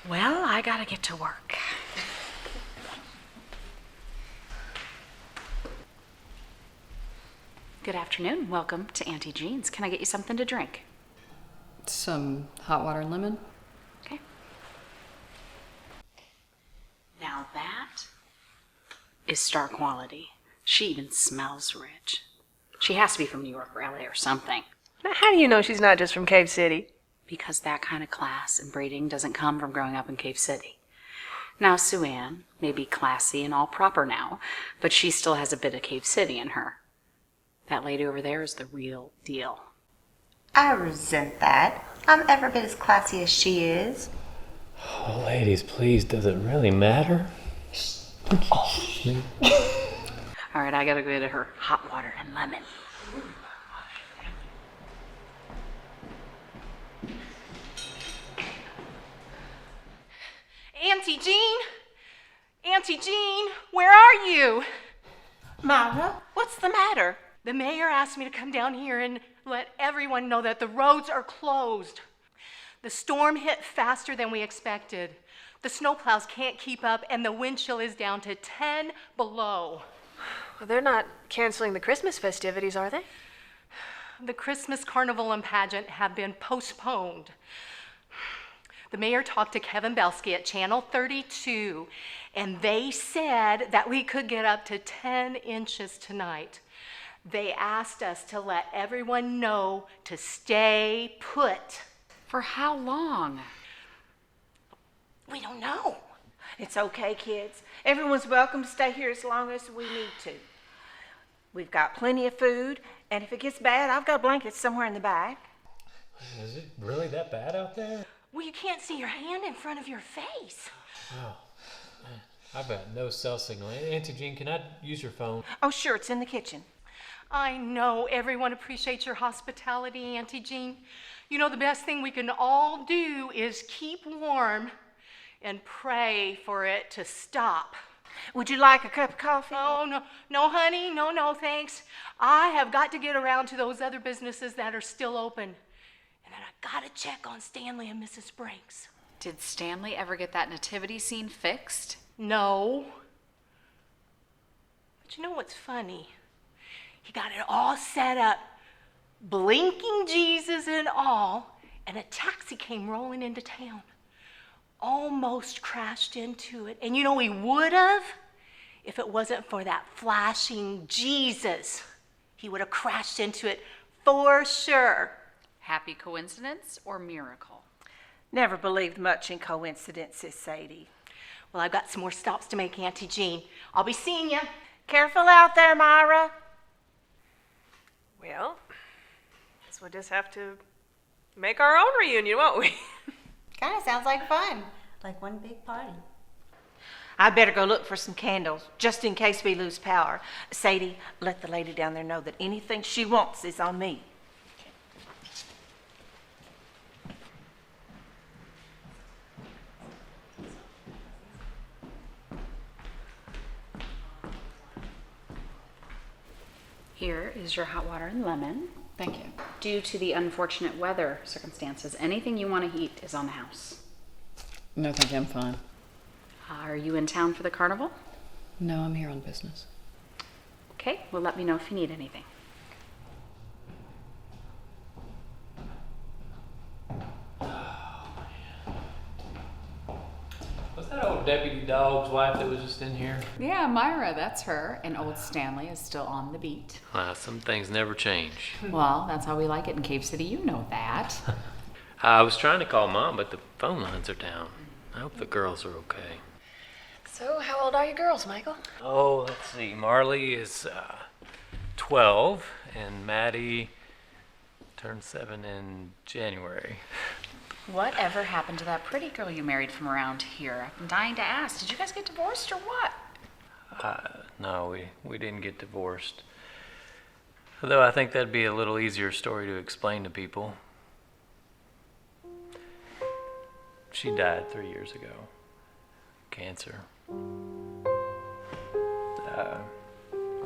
Well, I gotta get to work. Good afternoon. Welcome to Auntie Jean's. Can I get you something to drink? Some hot water and lemon. Okay. Now that is star quality. She even smells rich. She has to be from New York or LA or something. Now, how do you know she's not just from Cave City? Because that kind of class and breeding doesn't come from growing up in Cave City. Now, Sue Ann may be classy and all proper now, but she still has a bit of Cave City in her. That lady over there is the real deal. I resent that. I'm every bit as classy as she is. Oh, ladies, please, does it really matter? All right, I gotta go get her hot water and lemon. Auntie Jean? Auntie Jean, where are you? Myra, what's the matter? The mayor asked me to come down here and let everyone know that the roads are closed. The storm hit faster than we expected. The snowplows can't keep up and the wind chill is down to 10 below. Well, they're not canceling the Christmas festivities, are they? The Christmas carnival and pageant have been postponed. The mayor talked to Kevin Belsky at Channel 32, and they said that we could get up to 10 inches tonight. They asked us to let everyone know to stay put. For how long? We don't know. It's okay, kids. Everyone's welcome to stay here as long as we need to. We've got plenty of food, and if it gets bad, I've got blankets somewhere in the back. Is it really that bad out there? Well, you can't see your hand in front of your face. Oh, I've got no cell signal. Auntie Jean, can I use your phone? Oh, sure, it's in the kitchen. I know everyone appreciates your hospitality, Auntie Jean. You know, the best thing we can all do is keep warm and pray for it to stop. Would you like a cup of coffee? Oh, no, honey, no, thanks. I have got to get around to those other businesses that are still open. And then I gotta check on Stanley and Mrs. Brinks. Did Stanley ever get that nativity scene fixed? No. But you know what's funny? He got it all set up, blinking Jesus and all, and a taxi came rolling into town. Almost crashed into it. And you know he would have if it wasn't for that flashing Jesus. He would have crashed into it for sure. Happy coincidence or miracle? Never believed much in coincidences, Sadie. Well, I've got some more stops to make, Auntie Jean. I'll be seeing you. Careful out there, Myra. Well, guess we'll just have to make our own reunion, won't we? Kind of sounds like fun. Like one big party. I better go look for some candles, just in case we lose power. Sadie, let the lady down there know that anything she wants is on me. Here is your hot water and lemon. Thank you. Due to the unfortunate weather circumstances, anything you want to heat is on the house. No, thank you, I'm fine. Are you in town for the carnival? No, I'm here on business. Okay, well, let me know if you need anything. Was that old deputy dog's wife that was just in here? Yeah, Myra, that's her. And old Stanley is still on the beat. Some things never change. Well, that's how we like it in Cave City. You know that. I was trying to call Mom, but the phone lines are down. I hope the girls are okay. So, how old are your girls, Michael? Oh, let's see. Marley is 12, and Maddie turned 7 in January. Whatever happened to that pretty girl you married from around here? I've been dying to ask. Did you guys get divorced or what? No, we didn't get divorced. Although I think that'd be a little easier story to explain to people. She died 3 years ago. Cancer.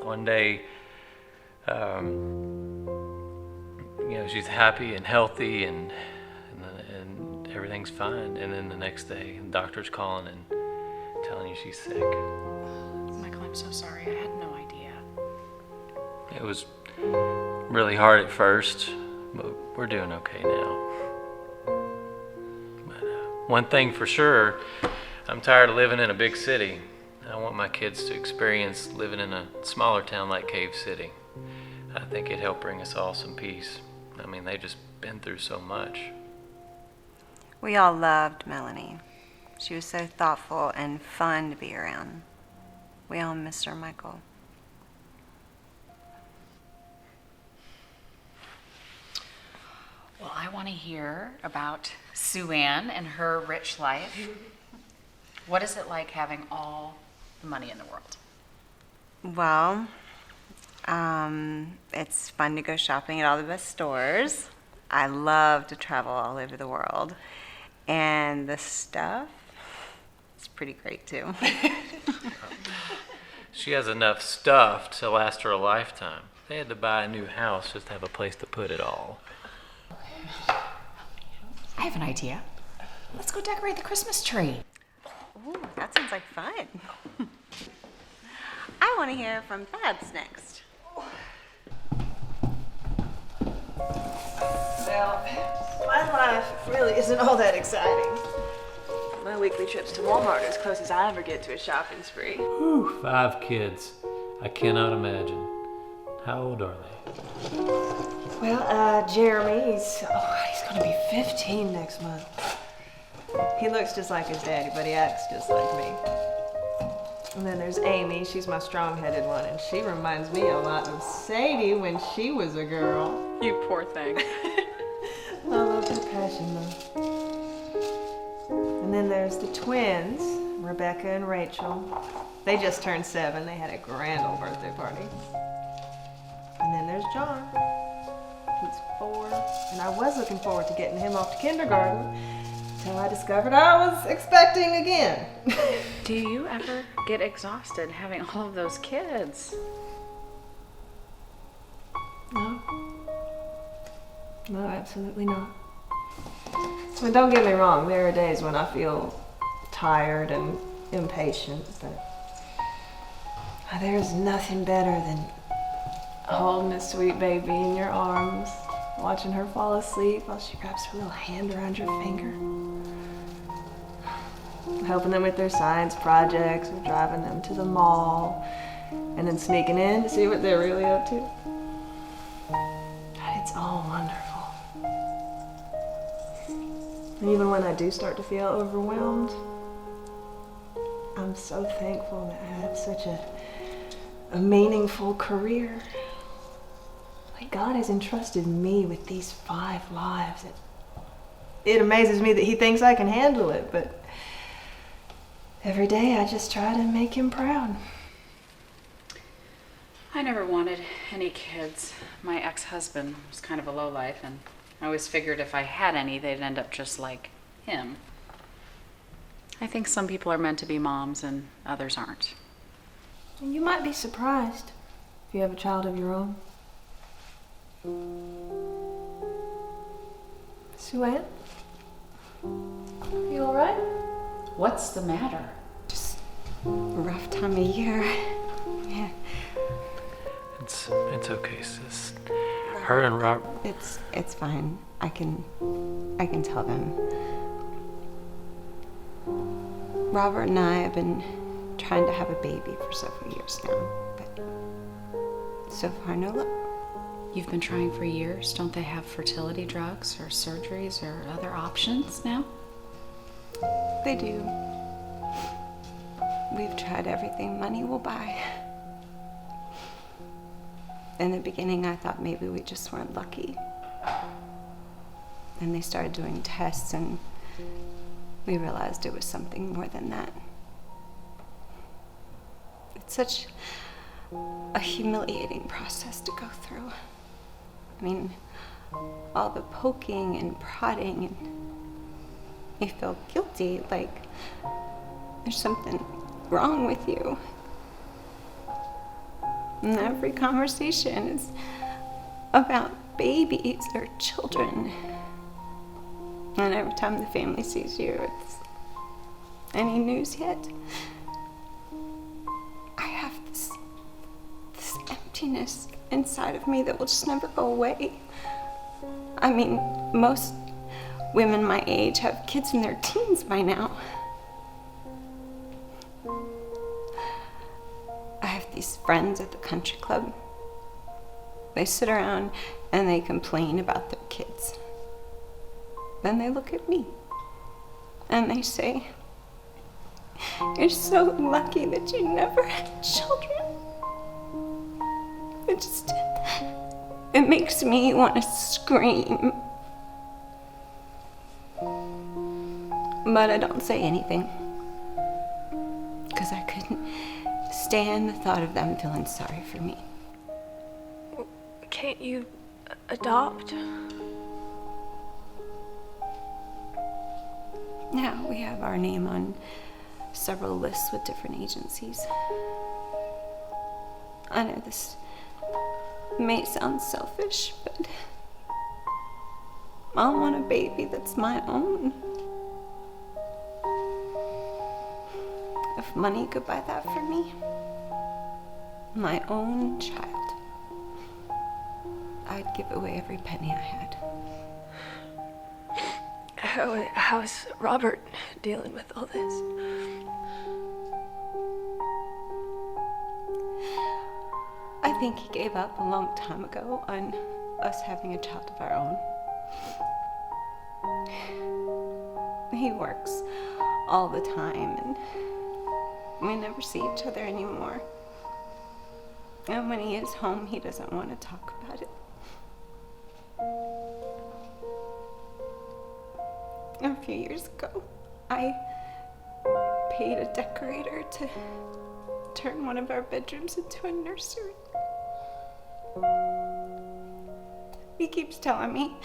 One day, she's happy and healthy and everything's fine. And then the next day, the doctor's calling and telling you she's sick. Michael, I'm so sorry. I had no idea. It was really hard at first, but we're doing okay now. But one thing for sure, I'm tired of living in a big city. I want my kids to experience living in a smaller town like Cave City. I think it'd help bring us all some peace. I mean, they've just been through so much. We all loved Melanie. She was so thoughtful and fun to be around. We all miss her, Michael. Well, I want to hear about Sue Ann and her rich life. What is it like having all the money in the world? Well, it's fun to go shopping at all the best stores. I love to travel all over the world. And the stuff, it's pretty great too. She has enough stuff to last her a lifetime. They had to buy a new house just to have a place to put it all. I have an idea. Let's go decorate the Christmas tree. Ooh, that sounds like fun. I want to hear from Babs next. Well, my life really isn't all that exciting. My weekly trips to Walmart are as close as I ever get to a shopping spree. Whew, 5 kids. I cannot imagine. How old are they? Well, Jeremy, he's gonna be 15 next month. He looks just like his daddy, but he acts just like me. And then there's Amy, she's my strong-headed one, and she reminds me a lot of Sadie when she was a girl. You poor thing. I love her passion, though. And then there's the twins, Rebecca and Rachel. They just turned 7. They had a grand old birthday party. And then there's John. He's 4, and I was looking forward to getting him off to kindergarten until I discovered I was expecting again. Do you ever get exhausted having all of those kids? No. No, absolutely not. I mean, don't get me wrong, there are days when I feel tired and impatient, but there's nothing better than holding a sweet baby in your arms, watching her fall asleep while she wraps her little hand around your finger. Helping them with their science projects or driving them to the mall and then sneaking in to see what they're really up to. It's all wonderful. And even when I do start to feel overwhelmed, I'm so thankful that I have such a meaningful career. Like, God has entrusted me with these 5 lives. It amazes me that He thinks I can handle it, but every day I just try to make Him proud. I never wanted any kids. My ex-husband was kind of a lowlife, and I always figured if I had any, they'd end up just like him. I think some people are meant to be moms and others aren't. And you might be surprised if you have a child of your own. Sue Ann? You all right? What's the matter? Just rough time of year. Yeah. It's okay, sis. Her and Rob. It's fine. I can tell them. Robert and I have been trying to have a baby for several years now, but so far no luck. You've been trying for years. Don't they have fertility drugs or surgeries or other options now? They do. We've tried everything money will buy. In the beginning, I thought maybe we just weren't lucky. And they started doing tests, and we realized it was something more than that. It's such a humiliating process to go through. I mean, all the poking and prodding, and you feel guilty, like there's something wrong with you. And every conversation is about babies or children. And every time the family sees you, it's any news yet? I have this emptiness inside of me that will just never go away. I mean, most women my age have kids in their teens by now. I have these friends at the country club. They sit around and they complain about their kids. Then they look at me and they say, "You're so lucky that you never had children." It makes me want to scream. But I don't say anything, because I couldn't stand the thought of them feeling sorry for me. Can't you adopt? Yeah, we have our name on several lists with different agencies. I know this may sound selfish, but I want a baby that's my own. If money could buy that for me, my own child, I'd give away every penny I had. How's Robert dealing with all this? I think he gave up a long time ago on us having a child of our own. He works all the time and we never see each other anymore. And when he is home, he doesn't want to talk about it. A few years ago, I paid a decorator to turn one of our bedrooms into a nursery. He keeps telling me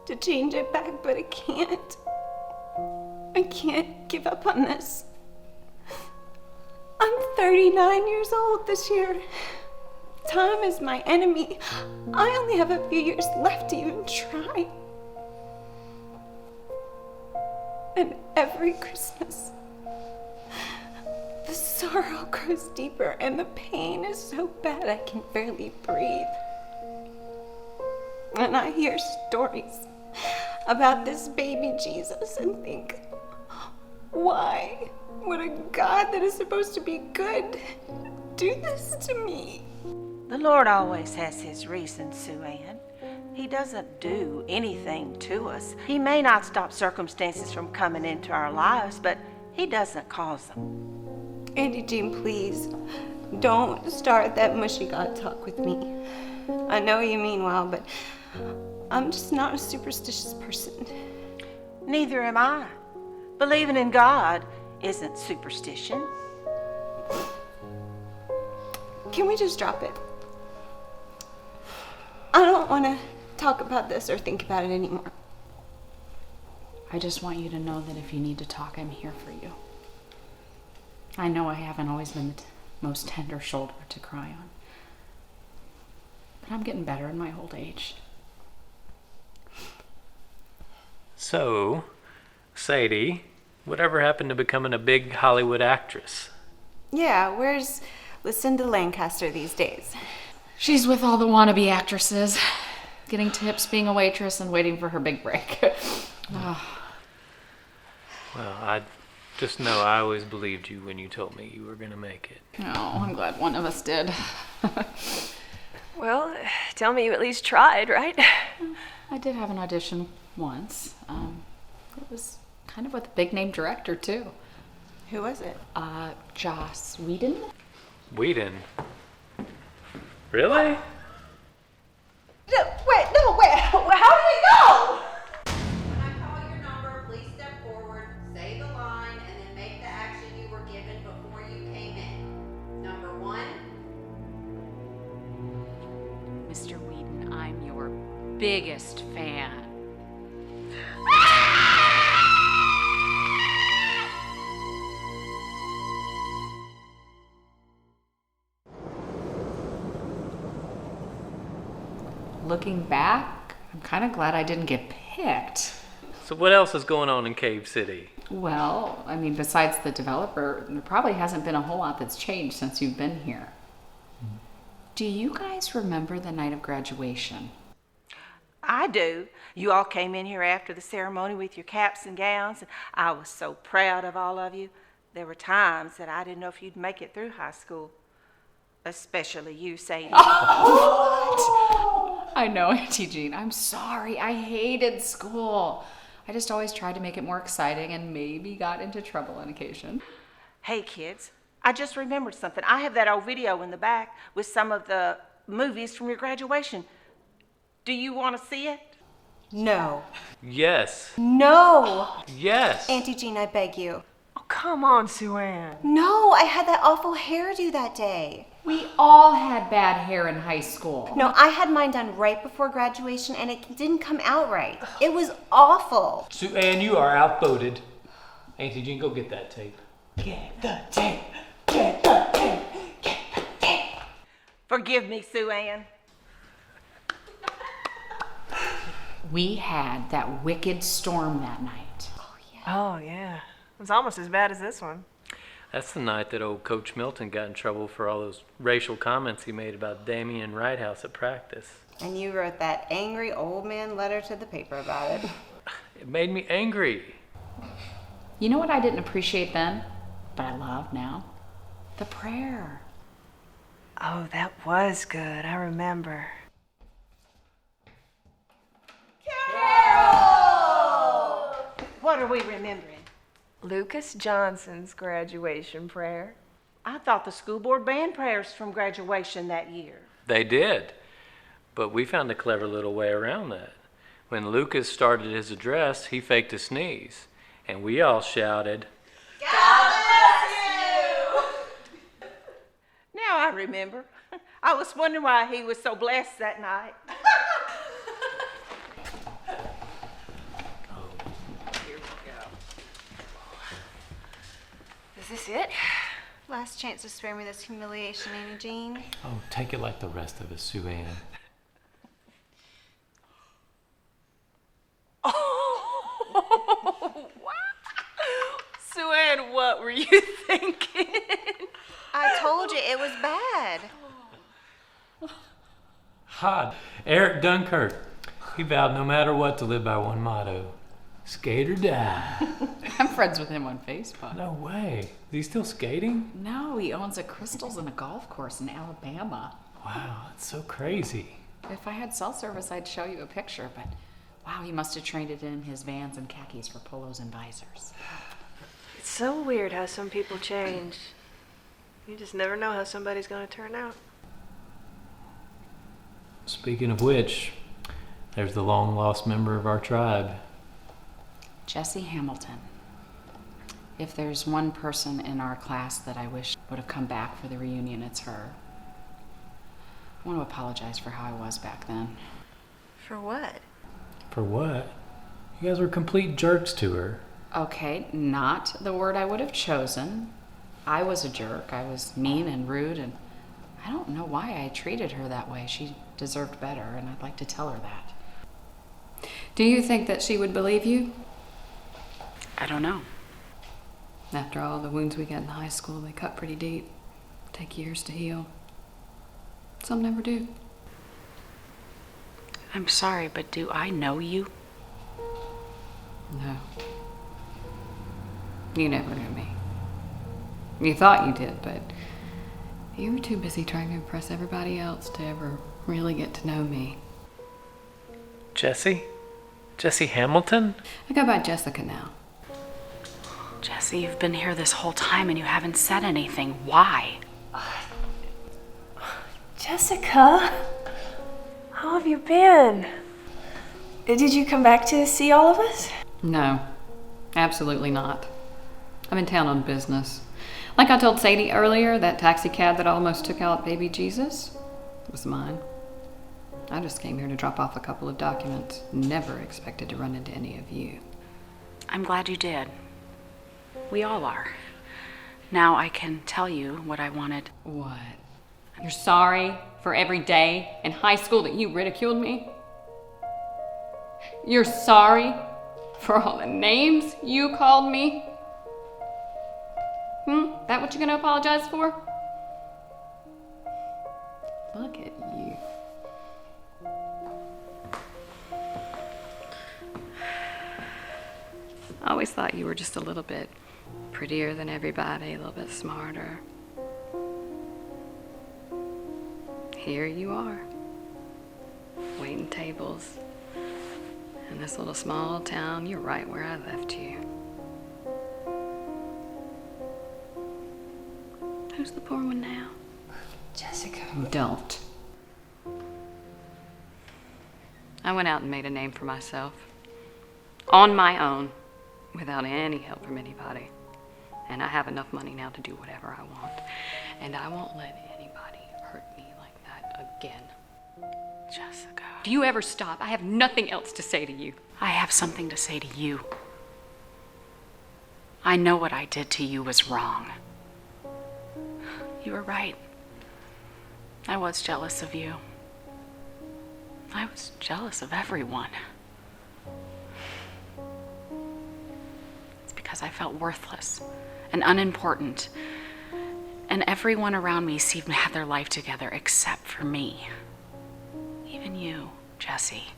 to change it back, but I can't. I can't give up on this. I'm 39 years old this year. Time is my enemy. I only have a few years left to even try. And every Christmas, the sorrow grows deeper and the pain is so bad I can barely breathe. And I hear stories about this baby Jesus and think, why would a God that is supposed to be good do this to me? The Lord always has his reasons, Sue Ann. He doesn't do anything to us. He may not stop circumstances from coming into our lives, but he doesn't cause them. Auntie Jean, please, don't start that mushy God talk with me. I know you mean well, but I'm just not a superstitious person. Neither am I. Believing in God isn't superstition. Can we just drop it? I don't want to talk about this or think about it anymore. I just want you to know that if you need to talk, I'm here for you. I know I haven't always been the most tender shoulder to cry on. But I'm getting better in my old age. So, Sadie, whatever happened to becoming a big Hollywood actress? Yeah, where's Lucinda Lancaster these days? She's with all the wannabe actresses, getting tips, being a waitress, and waiting for her big break. Oh. Well, I just know I always believed you when you told me you were going to make it. Oh, I'm glad one of us did. Well, tell me you at least tried, right? I did have an audition once. It was kind of with a big name director, too. Who was it? Joss Whedon. Whedon? Really? Wait, how did it go? When I call your number, please step forward, say the line, and then make the action you were given before you came in. Number 1. Mr. Whedon, I'm your biggest fan. Looking back, I'm kind of glad I didn't get picked. So what else is going on in Cave City? Well, I mean, besides the developer, there probably hasn't been a whole lot that's changed since you've been here. Do you guys remember the night of graduation? I do. You all came in here after the ceremony with your caps and gowns, and I was so proud of all of you. There were times that I didn't know if you'd make it through high school. Especially you, Sadie. I know, Auntie Jean. I'm sorry. I hated school. I just always tried to make it more exciting and maybe got into trouble on occasion. Hey, kids, I just remembered something. I have that old video in the back with some of the movies from your graduation. Do you want to see it? No. Yes. No. Yes. Auntie Jean, I beg you. Oh, come on, Sue Ann. No, I had that awful hairdo that day. We all had bad hair in high school. No, I had mine done right before graduation and it didn't come out right. It was awful. Sue Ann, you are outvoted. Auntie Jean, go get that tape. Get the tape. Get the tape. Get the tape. Forgive me, Sue Ann. We had that wicked storm that night. Oh, yeah. It was almost as bad as this one. That's the night that old Coach Milton got in trouble for all those racial comments he made about Damian Wrighthouse at practice. And you wrote that angry old man letter to the paper about it. It made me angry. You know what I didn't appreciate then, but I love now? The prayer. Oh, that was good. I remember. Carol! What are we remembering? Lucas Johnson's graduation prayer. I thought the school board band prayers from graduation that year. They did. But we found a clever little way around that. When Lucas started his address, he faked a sneeze. And we all shouted, God bless you! Now I remember. I was wondering why he was so blessed that night. Is this it? Last chance to spare me this humiliation, Auntie Jean. "Oh, take it like the rest of us, Sue Ann." Oh, wow. Sue Ann, what were you thinking? I told you it was bad. Hod, Eric Dunkirk. He vowed no matter what to live by one motto: skate or die. I'm friends with him on Facebook. No way. Is he still skating? No, he owns a Crystals and a golf course in Alabama. Wow, that's so crazy. If I had cell service, I'd show you a picture, but wow, he must have traded in his Vans and khakis for polos and visors. It's so weird how some people change. You just never know how somebody's going to turn out. Speaking of which, there's the long-lost member of our tribe. Jessie Hamilton. If there's one person in our class that I wish would have come back for the reunion, it's her. I want to apologize for how I was back then. For what? For what? You guys were complete jerks to her. Okay, not the word I would have chosen. I was a jerk. I was mean and rude, and I don't know why I treated her that way. She deserved better, and I'd like to tell her that. Do you think that she would believe you? I don't know. After all the wounds we got in high school, they cut pretty deep. Take years to heal. Some never do. I'm sorry, but do I know you? No. You never knew me. You thought you did, but you were too busy trying to impress everybody else to ever really get to know me. Jessie? Jessie Hamilton? I go by Jessica now. Jessie, you've been here this whole time and you haven't said anything. Why? Jessica, how have you been? Did you come back to see all of us? No, absolutely not. I'm in town on business. Like I told Sadie earlier, that taxi cab that almost took out baby Jesus was mine. I just came here to drop off a couple of documents. Never expected to run into any of you. I'm glad you did. We all are. Now I can tell you what I wanted. What? You're sorry for every day in high school that you ridiculed me? You're sorry for all the names you called me? That what you're gonna apologize for? Look at you. I always thought you were just a little bit prettier than everybody, a little bit smarter. Here you are, waiting tables in this little small town. You're right where I left you. Who's the poor one now? Jessica. Don't. I went out and made a name for myself. On my own, without any help from anybody. And I have enough money now to do whatever I want. And I won't let anybody hurt me like that again. Jessica. Do you ever stop? I have nothing else to say to you. I have something to say to you. I know what I did to you was wrong. You were right. I was jealous of you. I was jealous of everyone. It's because I felt worthless and unimportant, and everyone around me seemed to have their life together except for me. Even you, Jessie.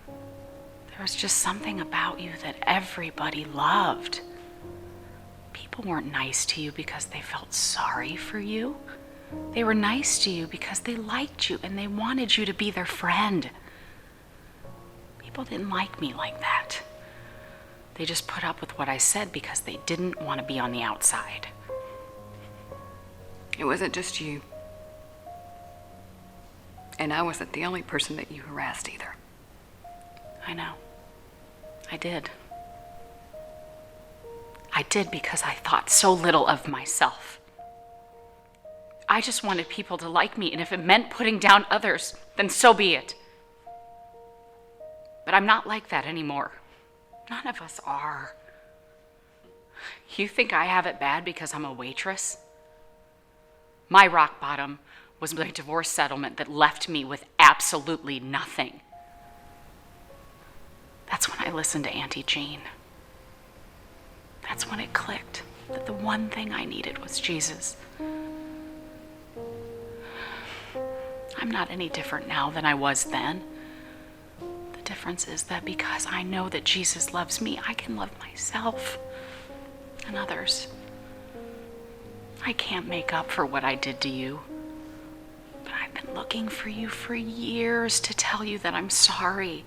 There was just something about you that everybody loved. People weren't nice to you because they felt sorry for you. They were nice to you because they liked you and they wanted you to be their friend. People didn't like me like that. They just put up with what I said because they didn't want to be on the outside. It wasn't just you. And I wasn't the only person that you harassed either. I know. I did. I did because I thought so little of myself. I just wanted people to like me, and if it meant putting down others, then so be it. But I'm not like that anymore. None of us are. You think I have it bad because I'm a waitress? My rock bottom was my divorce settlement that left me with absolutely nothing. That's when I listened to Auntie Jean. That's when it clicked that the one thing I needed was Jesus. I'm not any different now than I was then. The difference is that because I know that Jesus loves me, I can love myself and others. I can't make up for what I did to you, but I've been looking looking for you for years to tell you that I'm sorry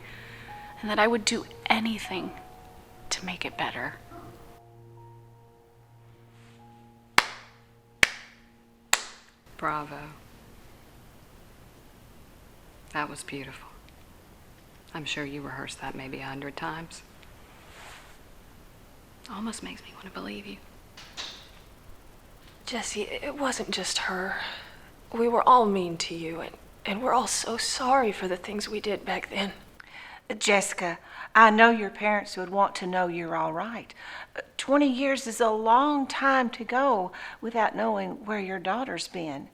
and that I would do anything to make it better. Bravo. That was beautiful. I'm sure you rehearsed that maybe 100 times. Almost makes me want to believe you. Jessie, it wasn't just her. We were all mean to you, and we're all so sorry for the things we did back then. Jessica, I know your parents would want to know you're all right. 20 years is a long time to go without knowing where your daughter's been.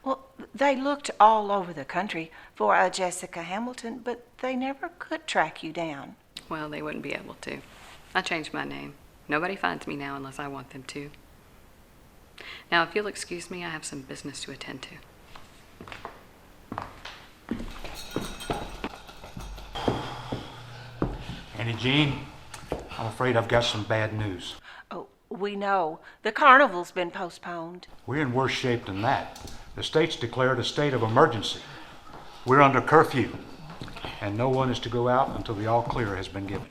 Well, they looked all over the country for a Jessica Hamilton, but they never could track you down. Well, they wouldn't be able to. I changed my name. Nobody finds me now unless I want them to. Now, if you'll excuse me, I have some business to attend to. Annie Jean, I'm afraid I've got some bad news. Oh, we know. The carnival's been postponed. We're in worse shape than that. The state's declared a state of emergency. We're under curfew, and no one is to go out until the all clear has been given.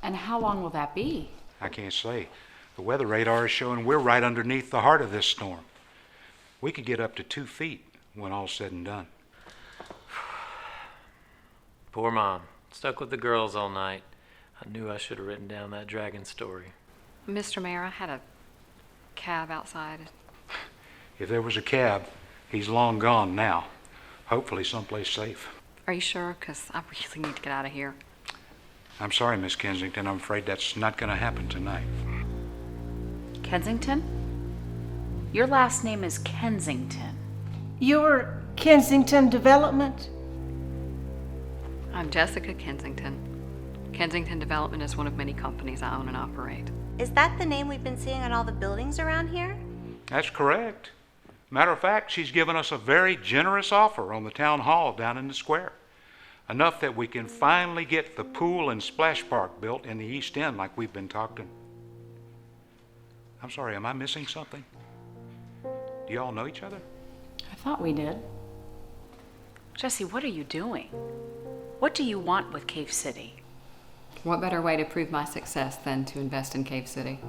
And how long will that be? I can't say. The weather radar is showing we're right underneath the heart of this storm. We could get up to 2 feet when all's said and done. Poor Mom. Stuck with the girls all night. I knew I should have written down that dragon story. Mr. Mayor, I had a cab outside. If there was a cab, he's long gone now. Hopefully someplace safe. Are you sure? Because I really need to get out of here. I'm sorry, Miss Kensington. I'm afraid that's not going to happen tonight. Kensington? Your last name is Kensington. You're Kensington Development? I'm Jessica Kensington. Kensington Development is one of many companies I own and operate. Is that the name we've been seeing on all the buildings around here? That's correct. Matter of fact, she's given us a very generous offer on the town hall down in the square. Enough that we can finally get the pool and splash park built in the East End like we've been talking. I'm sorry, am I missing something? Do you all know each other? I thought we did. Jessie, what are you doing? What do you want with Cave City? What better way to prove my success than to invest in Cave City?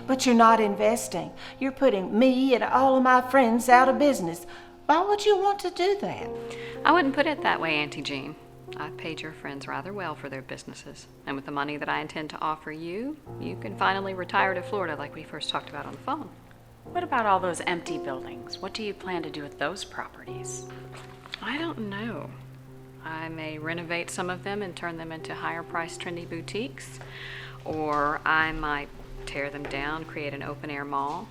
But you're not investing. You're putting me and all of my friends out of business. Why would you want to do that? I wouldn't put it that way, Auntie Jean. I've paid your friends rather well for their businesses. And with the money that I intend to offer you, you can finally retire to Florida like we first talked about on the phone. What about all those empty buildings? What do you plan to do with those properties? I don't know. I may renovate some of them and turn them into higher-priced trendy boutiques, or I might tear them down, create an open-air mall,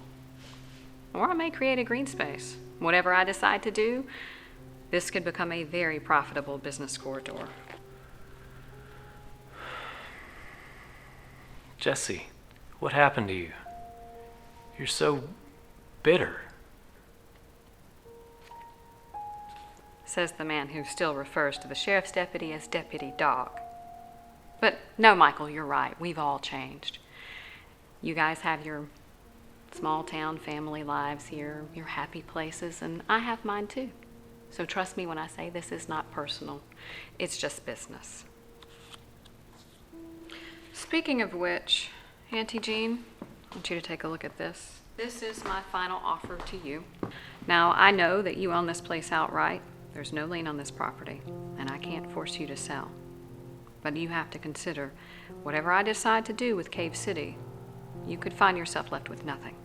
or I may create a green space. Whatever I decide to do, this could become a very profitable business corridor. Jessie, what happened to you? You're so bitter. Says the man who still refers to the sheriff's deputy as Deputy Dog. But no, Michael, you're right. We've all changed. You guys have your small town family lives here, your happy places, and I have mine too. So trust me when I say this is not personal. It's just business. Speaking of which, Auntie Jean, I want you to take a look at this. This is my final offer to you. Now, I know that you own this place outright. There's no lien on this property, and I can't force you to sell. But you have to consider, whatever I decide to do with Cave City, you could find yourself left with nothing.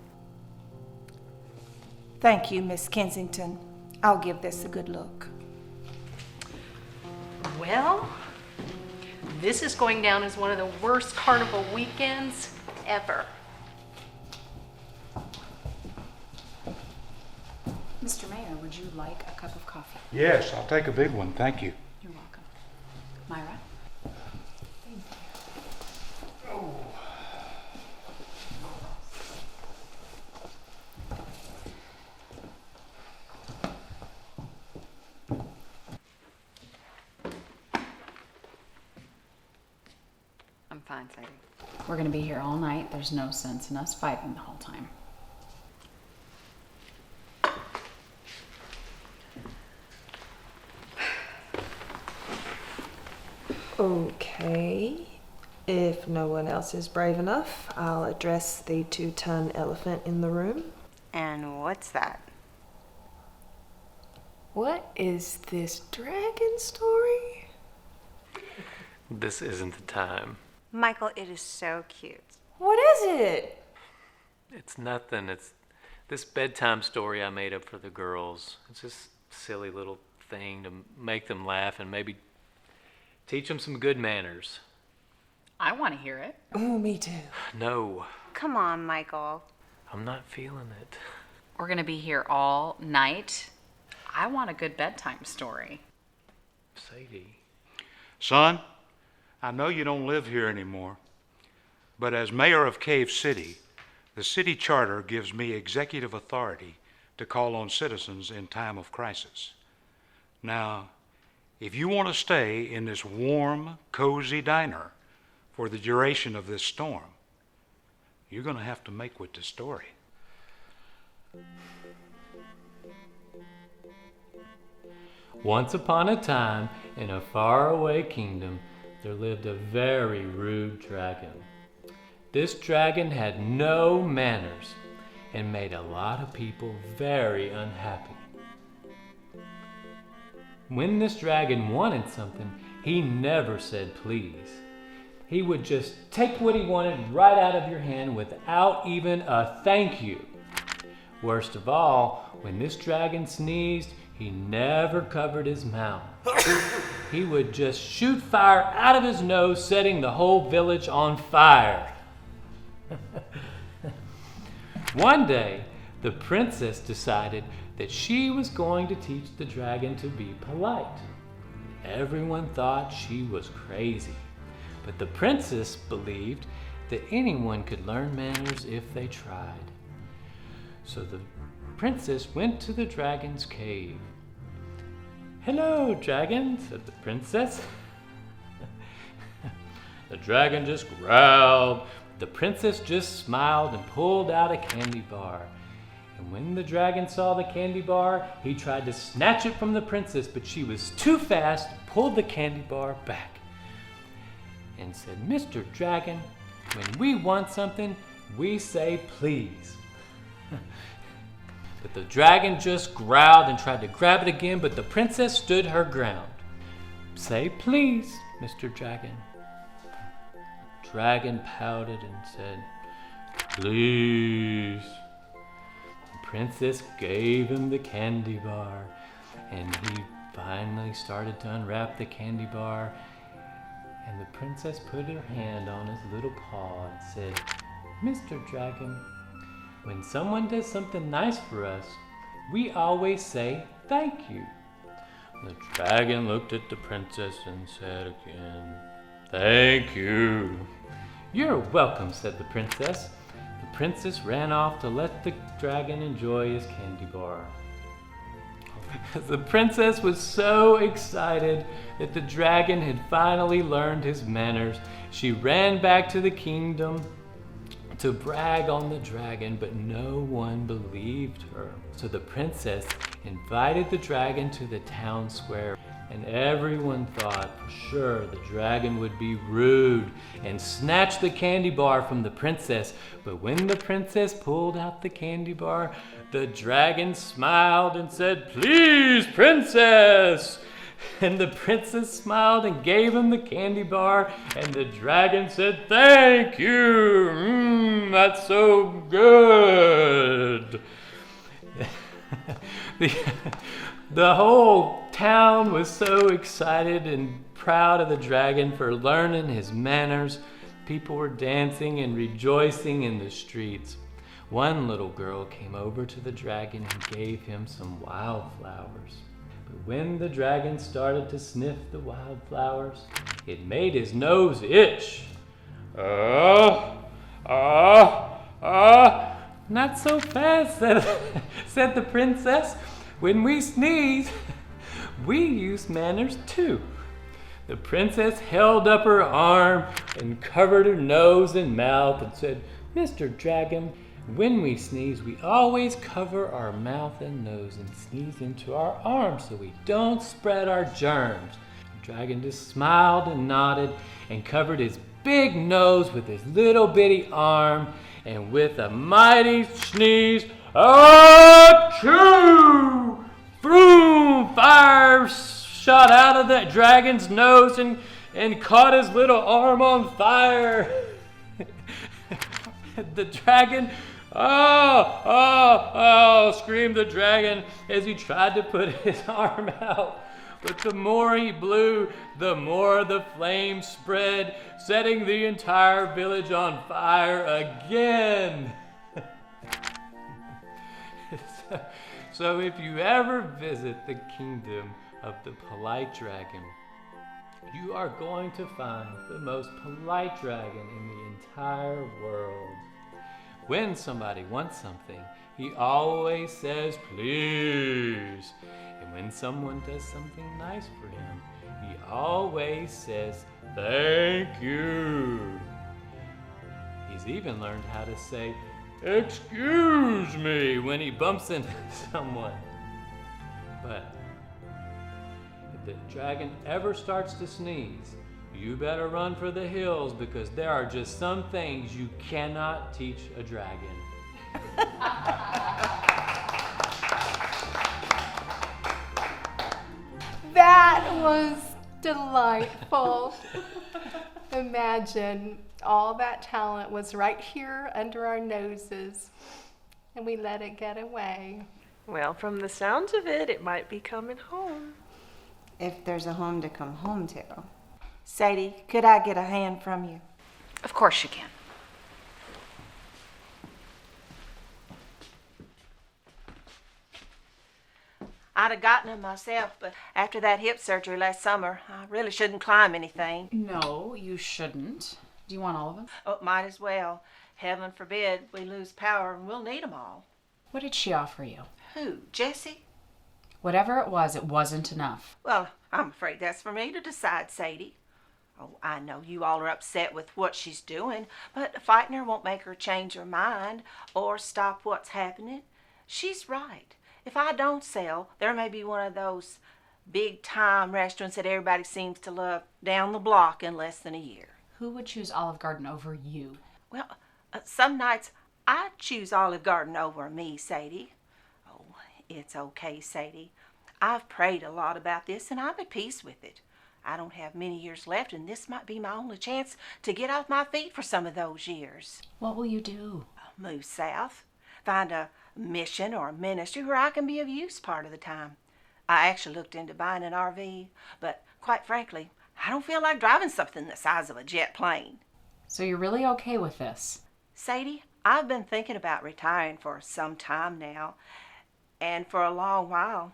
Thank you, Miss Kensington. I'll give this a good look. Well, this is going down as one of the worst carnival weekends ever. Mr. Mayor, would you like a cup of coffee? Yes, I'll take a big one, thank you. You're welcome. Myra? I'm fine, Sadie. We're going to be here all night. There's no sense in us fighting the whole time. Okay. If no one else is brave enough, I'll address the 2-ton elephant in the room. And what's that? What is this dragon story? This isn't the time. Michael, it is so cute. What is it? It's nothing. It's this bedtime story I made up for the girls. It's just a silly little thing to make them laugh and maybe teach them some good manners. I want to hear it. Oh, me too. No, Come on, Michael. I'm not feeling it. We're going to be here all night. I want a good bedtime story. Sadie. Son, I know you don't live here anymore, but as mayor of Cave City, the city charter gives me executive authority to call on citizens in time of crisis. Now, if you want to stay in this warm, cozy diner for the duration of this storm, you're going to have to make with the story. Once upon a time, in a faraway kingdom, there lived a very rude dragon. This dragon had no manners and made a lot of people very unhappy. When this dragon wanted something, he never said please. He would just take what he wanted right out of your hand without even a thank you. Worst of all, when this dragon sneezed, he never covered his mouth. He would just shoot fire out of his nose, setting the whole village on fire. One day, the princess decided that she was going to teach the dragon to be polite. Everyone thought she was crazy, but the princess believed that anyone could learn manners if they tried. So the princess went to the dragon's cave. "Hello, dragon," said the princess. The dragon just growled. The princess just smiled and pulled out a candy bar. And when the dragon saw the candy bar, he tried to snatch it from the princess, but she was too fast, pulled the candy bar back, and said, "Mr. Dragon, when we want something, we say please." But the dragon just growled and tried to grab it again, but the princess stood her ground. "Say please, Mr. Dragon." Dragon pouted and said, "Please." The princess gave him the candy bar, and he finally started to unwrap the candy bar, and the princess put her hand on his little paw and said, "Mr. Dragon, when someone does something nice for us, we always say thank you." The dragon looked at the princess and said again, "Thank you." "You're welcome," said the princess. The princess ran off to let the dragon enjoy his candy bar. The princess was so excited that the dragon had finally learned his manners. She ran back to the kingdom to brag on the dragon, but no one believed her. So the princess invited the dragon to the town square, and everyone thought for sure the dragon would be rude and snatch the candy bar from the princess. But when the princess pulled out the candy bar, the dragon smiled and said, "Please, princess." And the princess smiled and gave him the candy bar, and the dragon said, "Thank you, that's so good." The whole town was so excited and proud of the dragon for learning his manners. People were dancing and rejoicing in the streets. One little girl came over to the dragon and gave him some wildflowers. But when the dragon started to sniff the wildflowers, it made his nose itch. Not so fast," said the princess. "When we sneeze, we use manners too." The princess held up her arm and covered her nose and mouth and said, "Mr. Dragon, when we sneeze, we always cover our mouth and nose and sneeze into our arms so we don't spread our germs. dragon just smiled and nodded and covered his big nose with his little bitty arm, and with a mighty sneeze, achoo! Vroom! Fire shot out of that dragon's nose and caught his little arm on fire. The dragon, oh, screamed the dragon as he tried to put his arm out. But the more he blew, the more the flames spread, setting the entire village on fire again. So if you ever visit the kingdom of the polite dragon, you are going to find the most polite dragon in the entire world. When somebody wants something, he always says please. And when someone does something nice for him, he always says thank you. He's even learned how to say excuse me when he bumps into someone. But if the dragon ever starts to sneeze, you better run for the hills, because there are just some things you cannot teach a dragon. That was delightful. Imagine all that talent was right here under our noses, and we let it get away. Well, from the sounds of it, it might be coming home. If there's a home to come home to. Sadie, could I get a hand from you? Of course you can. I'd have gotten them myself, but after that hip surgery last summer, I really shouldn't climb anything. No, you shouldn't. Do you want all of them? Oh, might as well. Heaven forbid we lose power and we'll need them all. What did she offer you? Who, Jessie? Whatever it wasn't enough. Well, I'm afraid that's for me to decide, Sadie. Oh, I know you all are upset with what she's doing, but fighting her won't make her change her mind or stop what's happening. She's right. If I don't sell, there may be one of those big-time restaurants that everybody seems to love down the block in less than a year. Who would choose Olive Garden over you? Well, some nights I choose Olive Garden over me, Sadie. Oh, it's okay, Sadie. I've prayed a lot about this and I'm at peace with it. I don't have many years left, and this might be my only chance to get off my feet for some of those years. What will you do? Move south. Find a mission or a ministry where I can be of use part of the time. I actually looked into buying an RV, but quite frankly, I don't feel like driving something the size of a jet plane. So you're really okay with this? Sadie, I've been thinking about retiring for some time now, and for a long while,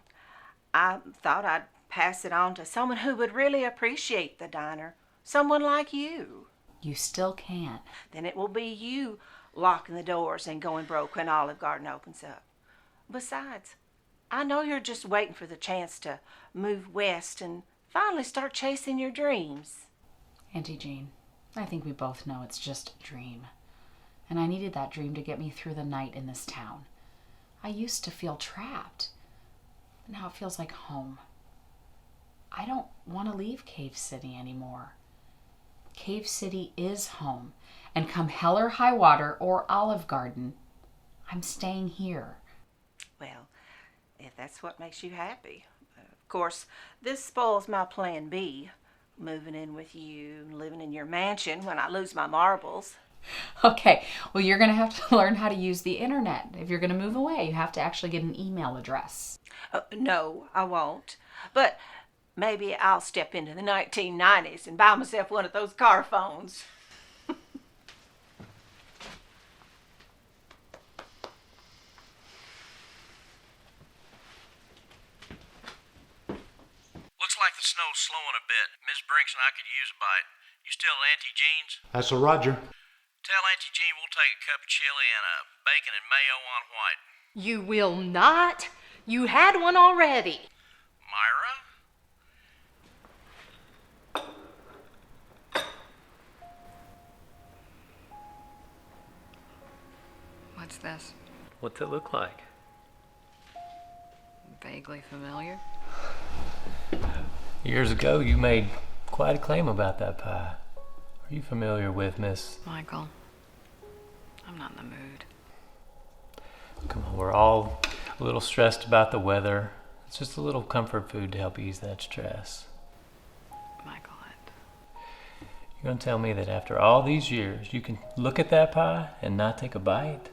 I thought I'd pass it on to someone who would really appreciate the diner. Someone like you. You still can't. Then it will be you locking the doors and going broke when Olive Garden opens up. Besides, I know you're just waiting for the chance to move west and finally start chasing your dreams. Auntie Jean, I think we both know it's just a dream. And I needed that dream to get me through the night in this town. I used to feel trapped. But now it feels like home. I don't want to leave Cave City anymore. Cave City is home. And come hell or high water or Olive Garden, I'm staying here. Well, if that's what makes you happy. Of course, this spoils my plan B, moving in with you and living in your mansion when I lose my marbles. Okay, well, you're going to have to learn how to use the internet. If you're going to move away, you have to actually get an email address. No, I won't. But maybe I'll step into the 1990s and buy myself one of those car phones. Looks like the snow's slowing a bit. Miss Brinks and I could use a bite. You still at Auntie Jean's? That's a Roger. Tell Auntie Jean we'll take a cup of chili and a bacon and mayo on white. You will not. You had one already. Myra? What's this? What's it look like? Vaguely familiar. Years ago, you made quite a claim about that pie. Are you familiar with Miss... Michael, I'm not in the mood. Come on, we're all a little stressed about the weather. It's just a little comfort food to help ease that stress. Michael, You're gonna tell me that after all these years, you can look at that pie and not take a bite?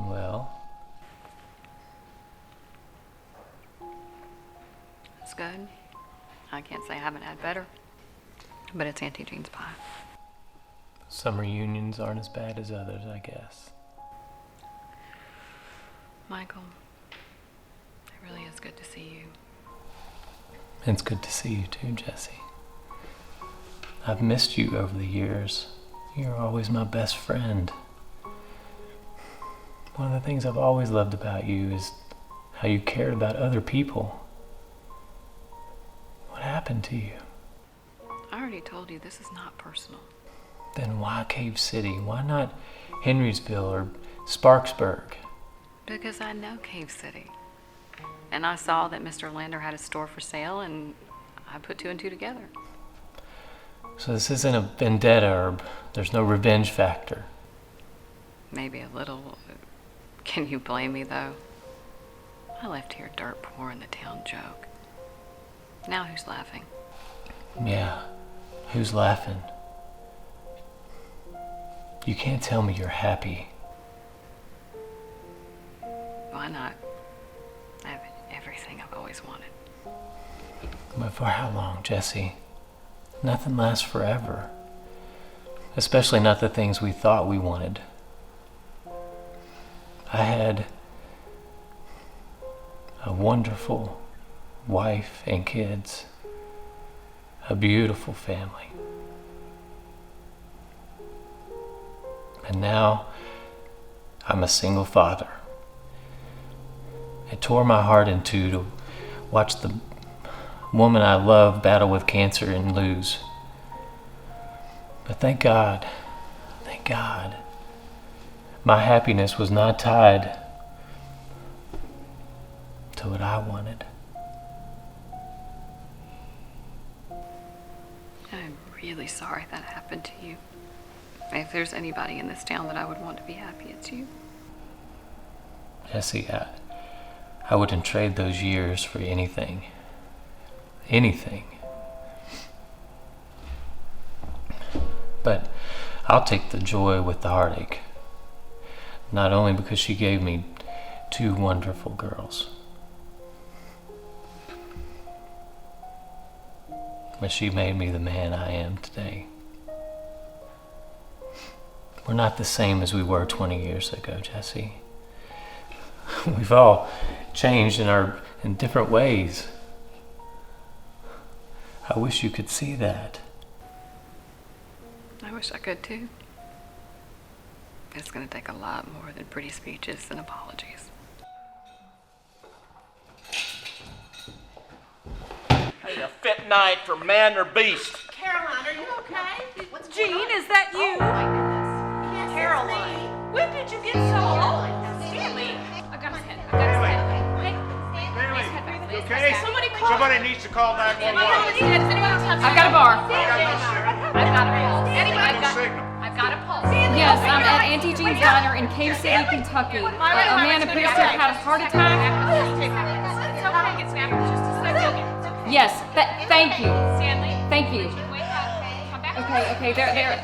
Well, it's good. I can't say I haven't had better, but it's Auntie Jean's pie. some reunions aren't as bad as others, I guess. Michael, it really is good to see you. It's good to see you too, Jessie. I've missed you over the years. You're always my best friend. One of the things I've always loved about you is how you cared about other people. What happened to you? I already told you this is not personal. Then why Cave City? Why not Henrysville or Sparksburg? Because I know Cave City. And I saw that Mr. Lander had a store for sale, and I put two and two together. So this isn't a vendetta, or there's no revenge factor. Maybe a little. Can you blame me, though? I left here dirt poor and the town joke. Now who's laughing? Yeah, who's laughing? You can't tell me you're happy. Why not? I have everything I've always wanted. But for how long, Jessie? Nothing lasts forever. Especially not the things we thought we wanted. I had a wonderful wife and kids. A beautiful family. And now I'm a single father. It tore my heart in two to watch the woman I love battle with cancer and lose. But thank God, my happiness was not tied to what I wanted. I'm really sorry that happened to you. If there's anybody in this town that I would want to be happy, it's you. Jessie, I wouldn't trade those years for anything. Anything. But I'll take the joy with the heartache. Not only because she gave me two wonderful girls, but she made me the man I am today. We're not the same as we were 20 years ago, Jessie. We've all changed in different ways. I wish you could see that. I wish I could too. It's going to take a lot more than pretty speeches and apologies. Hey, a fit night for man or beast. Caroline, are you okay? Jean, is that you? Oh my goodness. Yes, Caroline, when did you get so old? Stanley, I got his head. Hey, Stanley, okay? Somebody call. Somebody needs to call 911. I've got a bar. I've got a pulse. I've got a pulse. Yes, I'm at Auntie Jean's Diner in Cave City, Kentucky. A man appears to have had a heart attack. It's okay. It's now just a second. Yes, thank you. Stanley. Thank you. Wake up. Come back. Okay, there.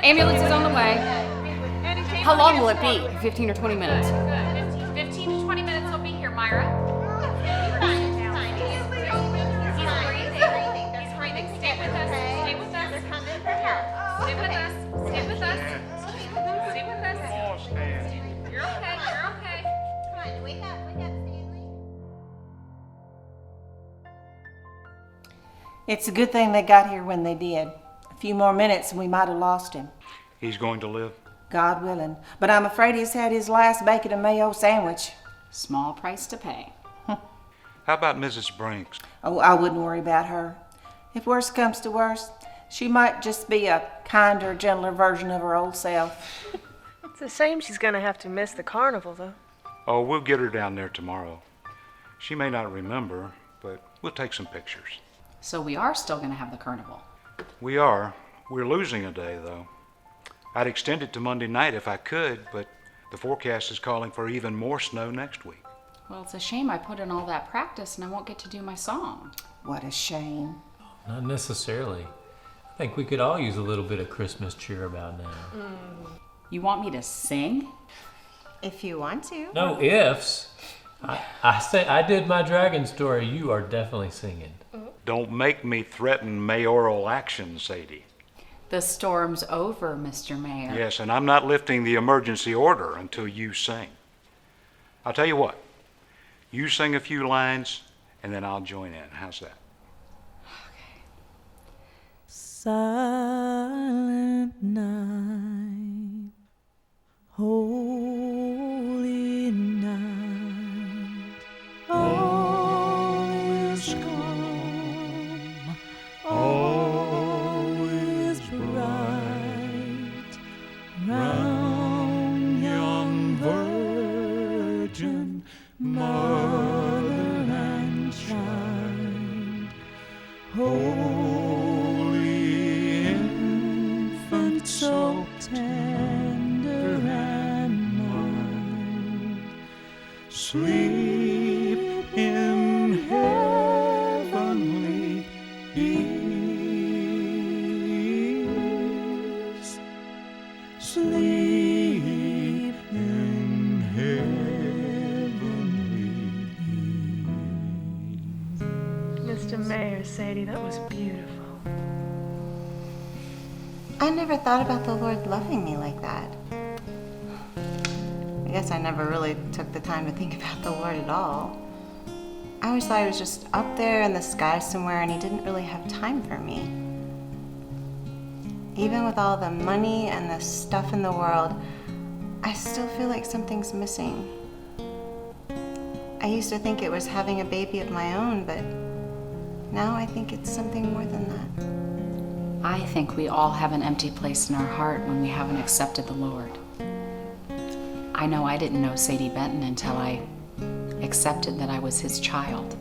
Ambulance is on the way. How long will it be? 15 or 20 minutes? 15 to 20 minutes will be here, Myra. He's breathing. Stay with us. Stay with us. They're coming for help. Stay with us. Stay with us. Stay with us. Oh, Stan. You're okay. You're okay. Come on, wake up, Stanley. It's a good thing they got here when they did. A few more minutes and we might have lost him. He's going to live. God willing. But I'm afraid he's had his last bacon and mayo sandwich. Small price to pay. How about Mrs. Brinks? Oh, I wouldn't worry about her. If worse comes to worse, she might just be a kinder, gentler version of her old self. It's a shame she's gonna have to miss the carnival, though. Oh, we'll get her down there tomorrow. She may not remember, but we'll take some pictures. So we are still going to have the carnival. We are. We're losing a day, though. I'd extend it to Monday night if I could, but the forecast is calling for even more snow next week. Well, it's a shame I put in all that practice and I won't get to do my song. What a shame. Not necessarily. I think we could all use a little bit of Christmas cheer about now. You want me to sing? If you want to. No ifs. I say I did my dragon story. You are definitely singing. Don't make me threaten mayoral action, Sadie. The storm's over, Mr. Mayor. Yes, and I'm not lifting the emergency order until you sing. I'll tell you what. You sing a few lines, and then I'll join in. How's that? Silent night, holy night, all is calm, all is bright, round young virgin, mother and child, holy infant, so tender and mild, sleep in heavenly peace, sleep in heavenly peace. Mr. Mayor, Sadie, that was beautiful. I never thought about the Lord loving me like that. I guess I never really took the time to think about the Lord at all. I always thought he was just up there in the sky somewhere and he didn't really have time for me. Even with all the money and the stuff in the world, I still feel like something's missing. I used to think it was having a baby of my own, but now I think it's something more than that. I think we all have an empty place in our heart when we haven't accepted the Lord. I know I didn't know Sadie Benton until I accepted that I was his child.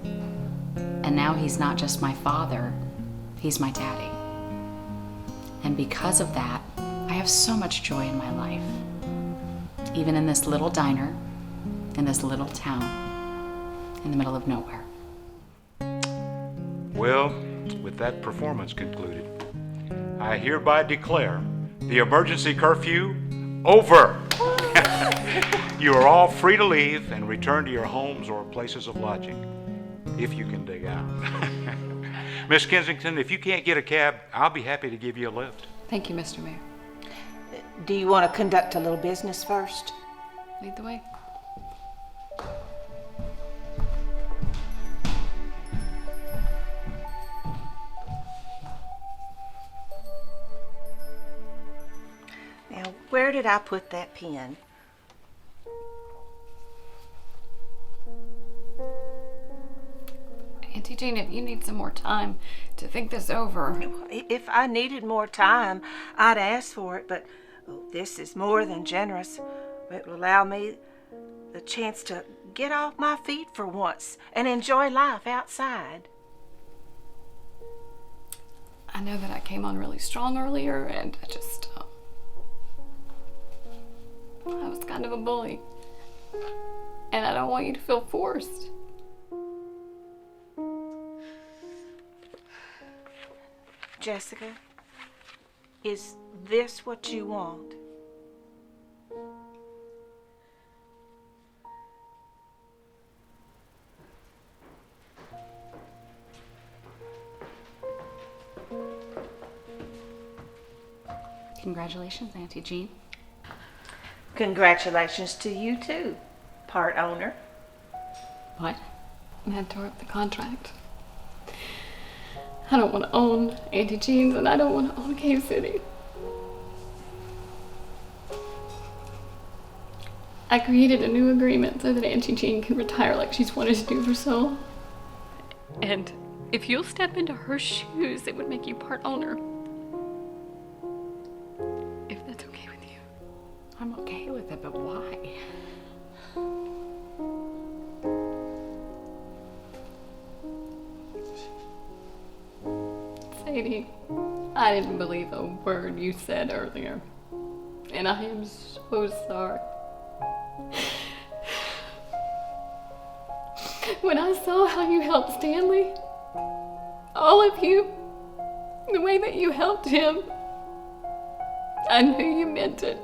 And now he's not just my father, he's my daddy. And because of that, I have so much joy in my life. Even in this little diner, in this little town, in the middle of nowhere. Well, with that performance concluded, I hereby declare the emergency curfew over. You are all free to leave and return to your homes or places of lodging, if you can dig out. Miss Kensington, if you can't get a cab, I'll be happy to give you a lift. Thank you, Mr. Mayor. Do you want to conduct a little business first? Lead the way. Now, where did I put that pen? Auntie Jean, if you need some more time to think this over. If I needed more time, I'd ask for it, but this is more than generous. It will allow me the chance to get off my feet for once and enjoy life outside. I know that I came on really strong earlier, and I just, I was kind of a bully. And I don't want you to feel forced. Jessica, is this what you want? Congratulations, Auntie Jean. Congratulations to you too, part owner. What? I tore up the contract. I don't want to own Auntie Jean's, and I don't want to own Cave City. I created a new agreement so that Auntie Jean can retire like she's wanted to do for so long. And If you'll step into her shoes, it would make you part owner. If that's okay with you. I'm okay with it, but why? Sadie, I didn't believe a word you said earlier. And I am so sorry. When I saw how you helped Stanley, all of you, the way that you helped him, I knew you meant it.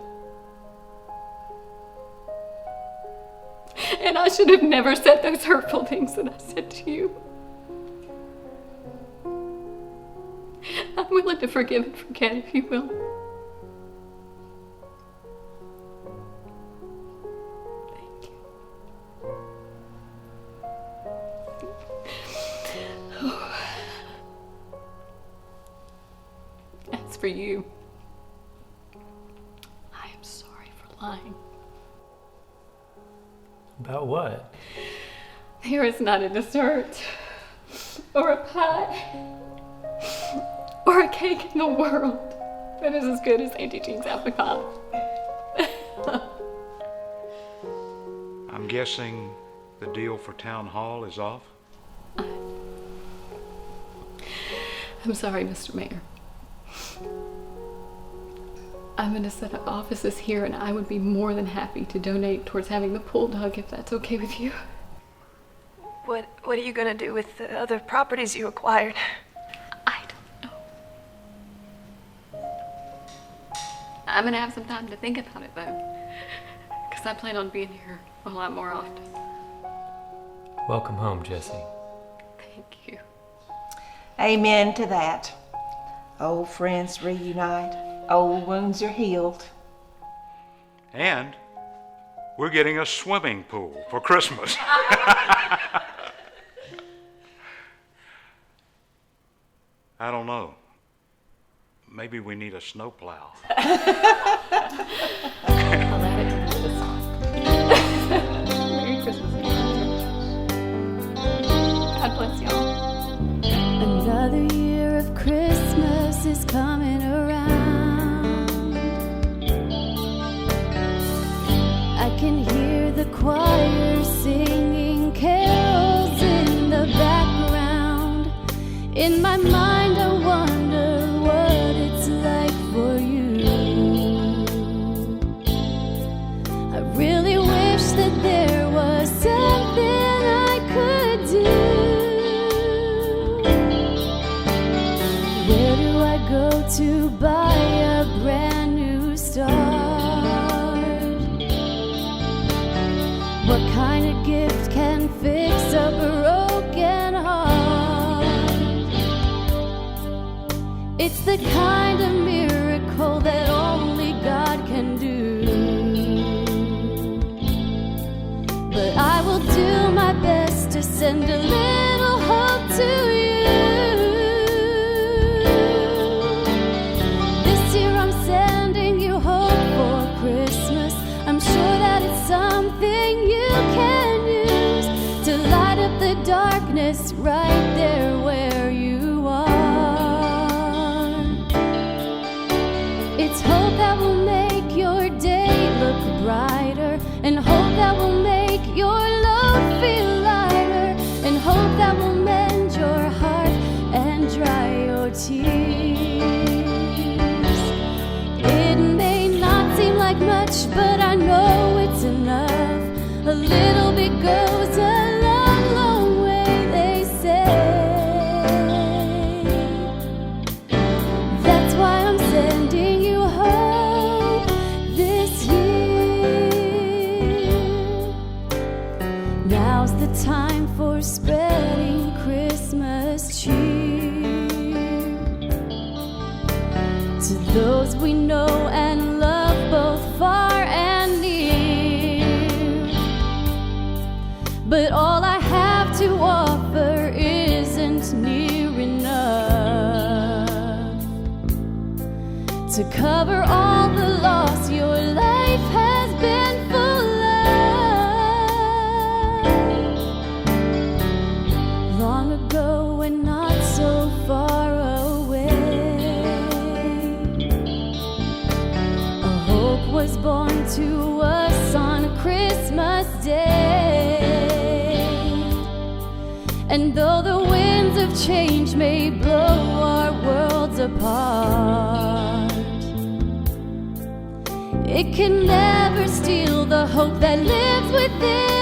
And I should have never said those hurtful things that I said to you. I'm willing to forgive and forget if you will. As for you, I am sorry for lying. About what? There is not a dessert, or a pie, or a cake in the world that is as good as Auntie Jean's apricot. I'm guessing the deal for town hall is off? I'm sorry, Mr. Mayor. I'm going to set up offices here, and I would be more than happy to donate towards having the pool dug, if that's okay with you. What are you gonna do with the other properties you acquired? I'm going to have some time to think about it, though, because I plan on being here a lot more often. Welcome home, Jesse. Thank you. Amen to that. Old friends reunite. Old wounds are healed. And we're getting a swimming pool for Christmas. I don't know. Maybe we need a snowplow. Merry Christmas. God bless y'all. Another year of Christmas is coming around. I can hear the choir singing carols in the background. In my mind I wonder what it's like for you. I really wish that there was something I could do. Where do I go to buy a brand new start? What kind of gift can fix a broken heart? It's the kind of miracle that only God can do. But I will do my best to send a little hope to you. This year I'm sending you hope for Christmas. I'm sure that it's something you can use to light up the darkness right there where you are. It's hope that will make your day look brighter, and hope that will make your load feel lighter, and hope that will mend your heart and dry your tears. It may not seem like much, but I know it's enough. A little bit goes a long, long way, they say. That's why I'm sending you hope this year. Now's the time for spreading Christmas cheer to those we know and love, both far and near. But all I have to offer isn't near enough to cover all the loss your life has been full of. Long long ago and not so far away. A hope was born to us on Christmas Day. And though the winds of change may blow our worlds apart, it can never steal the hope that lives within.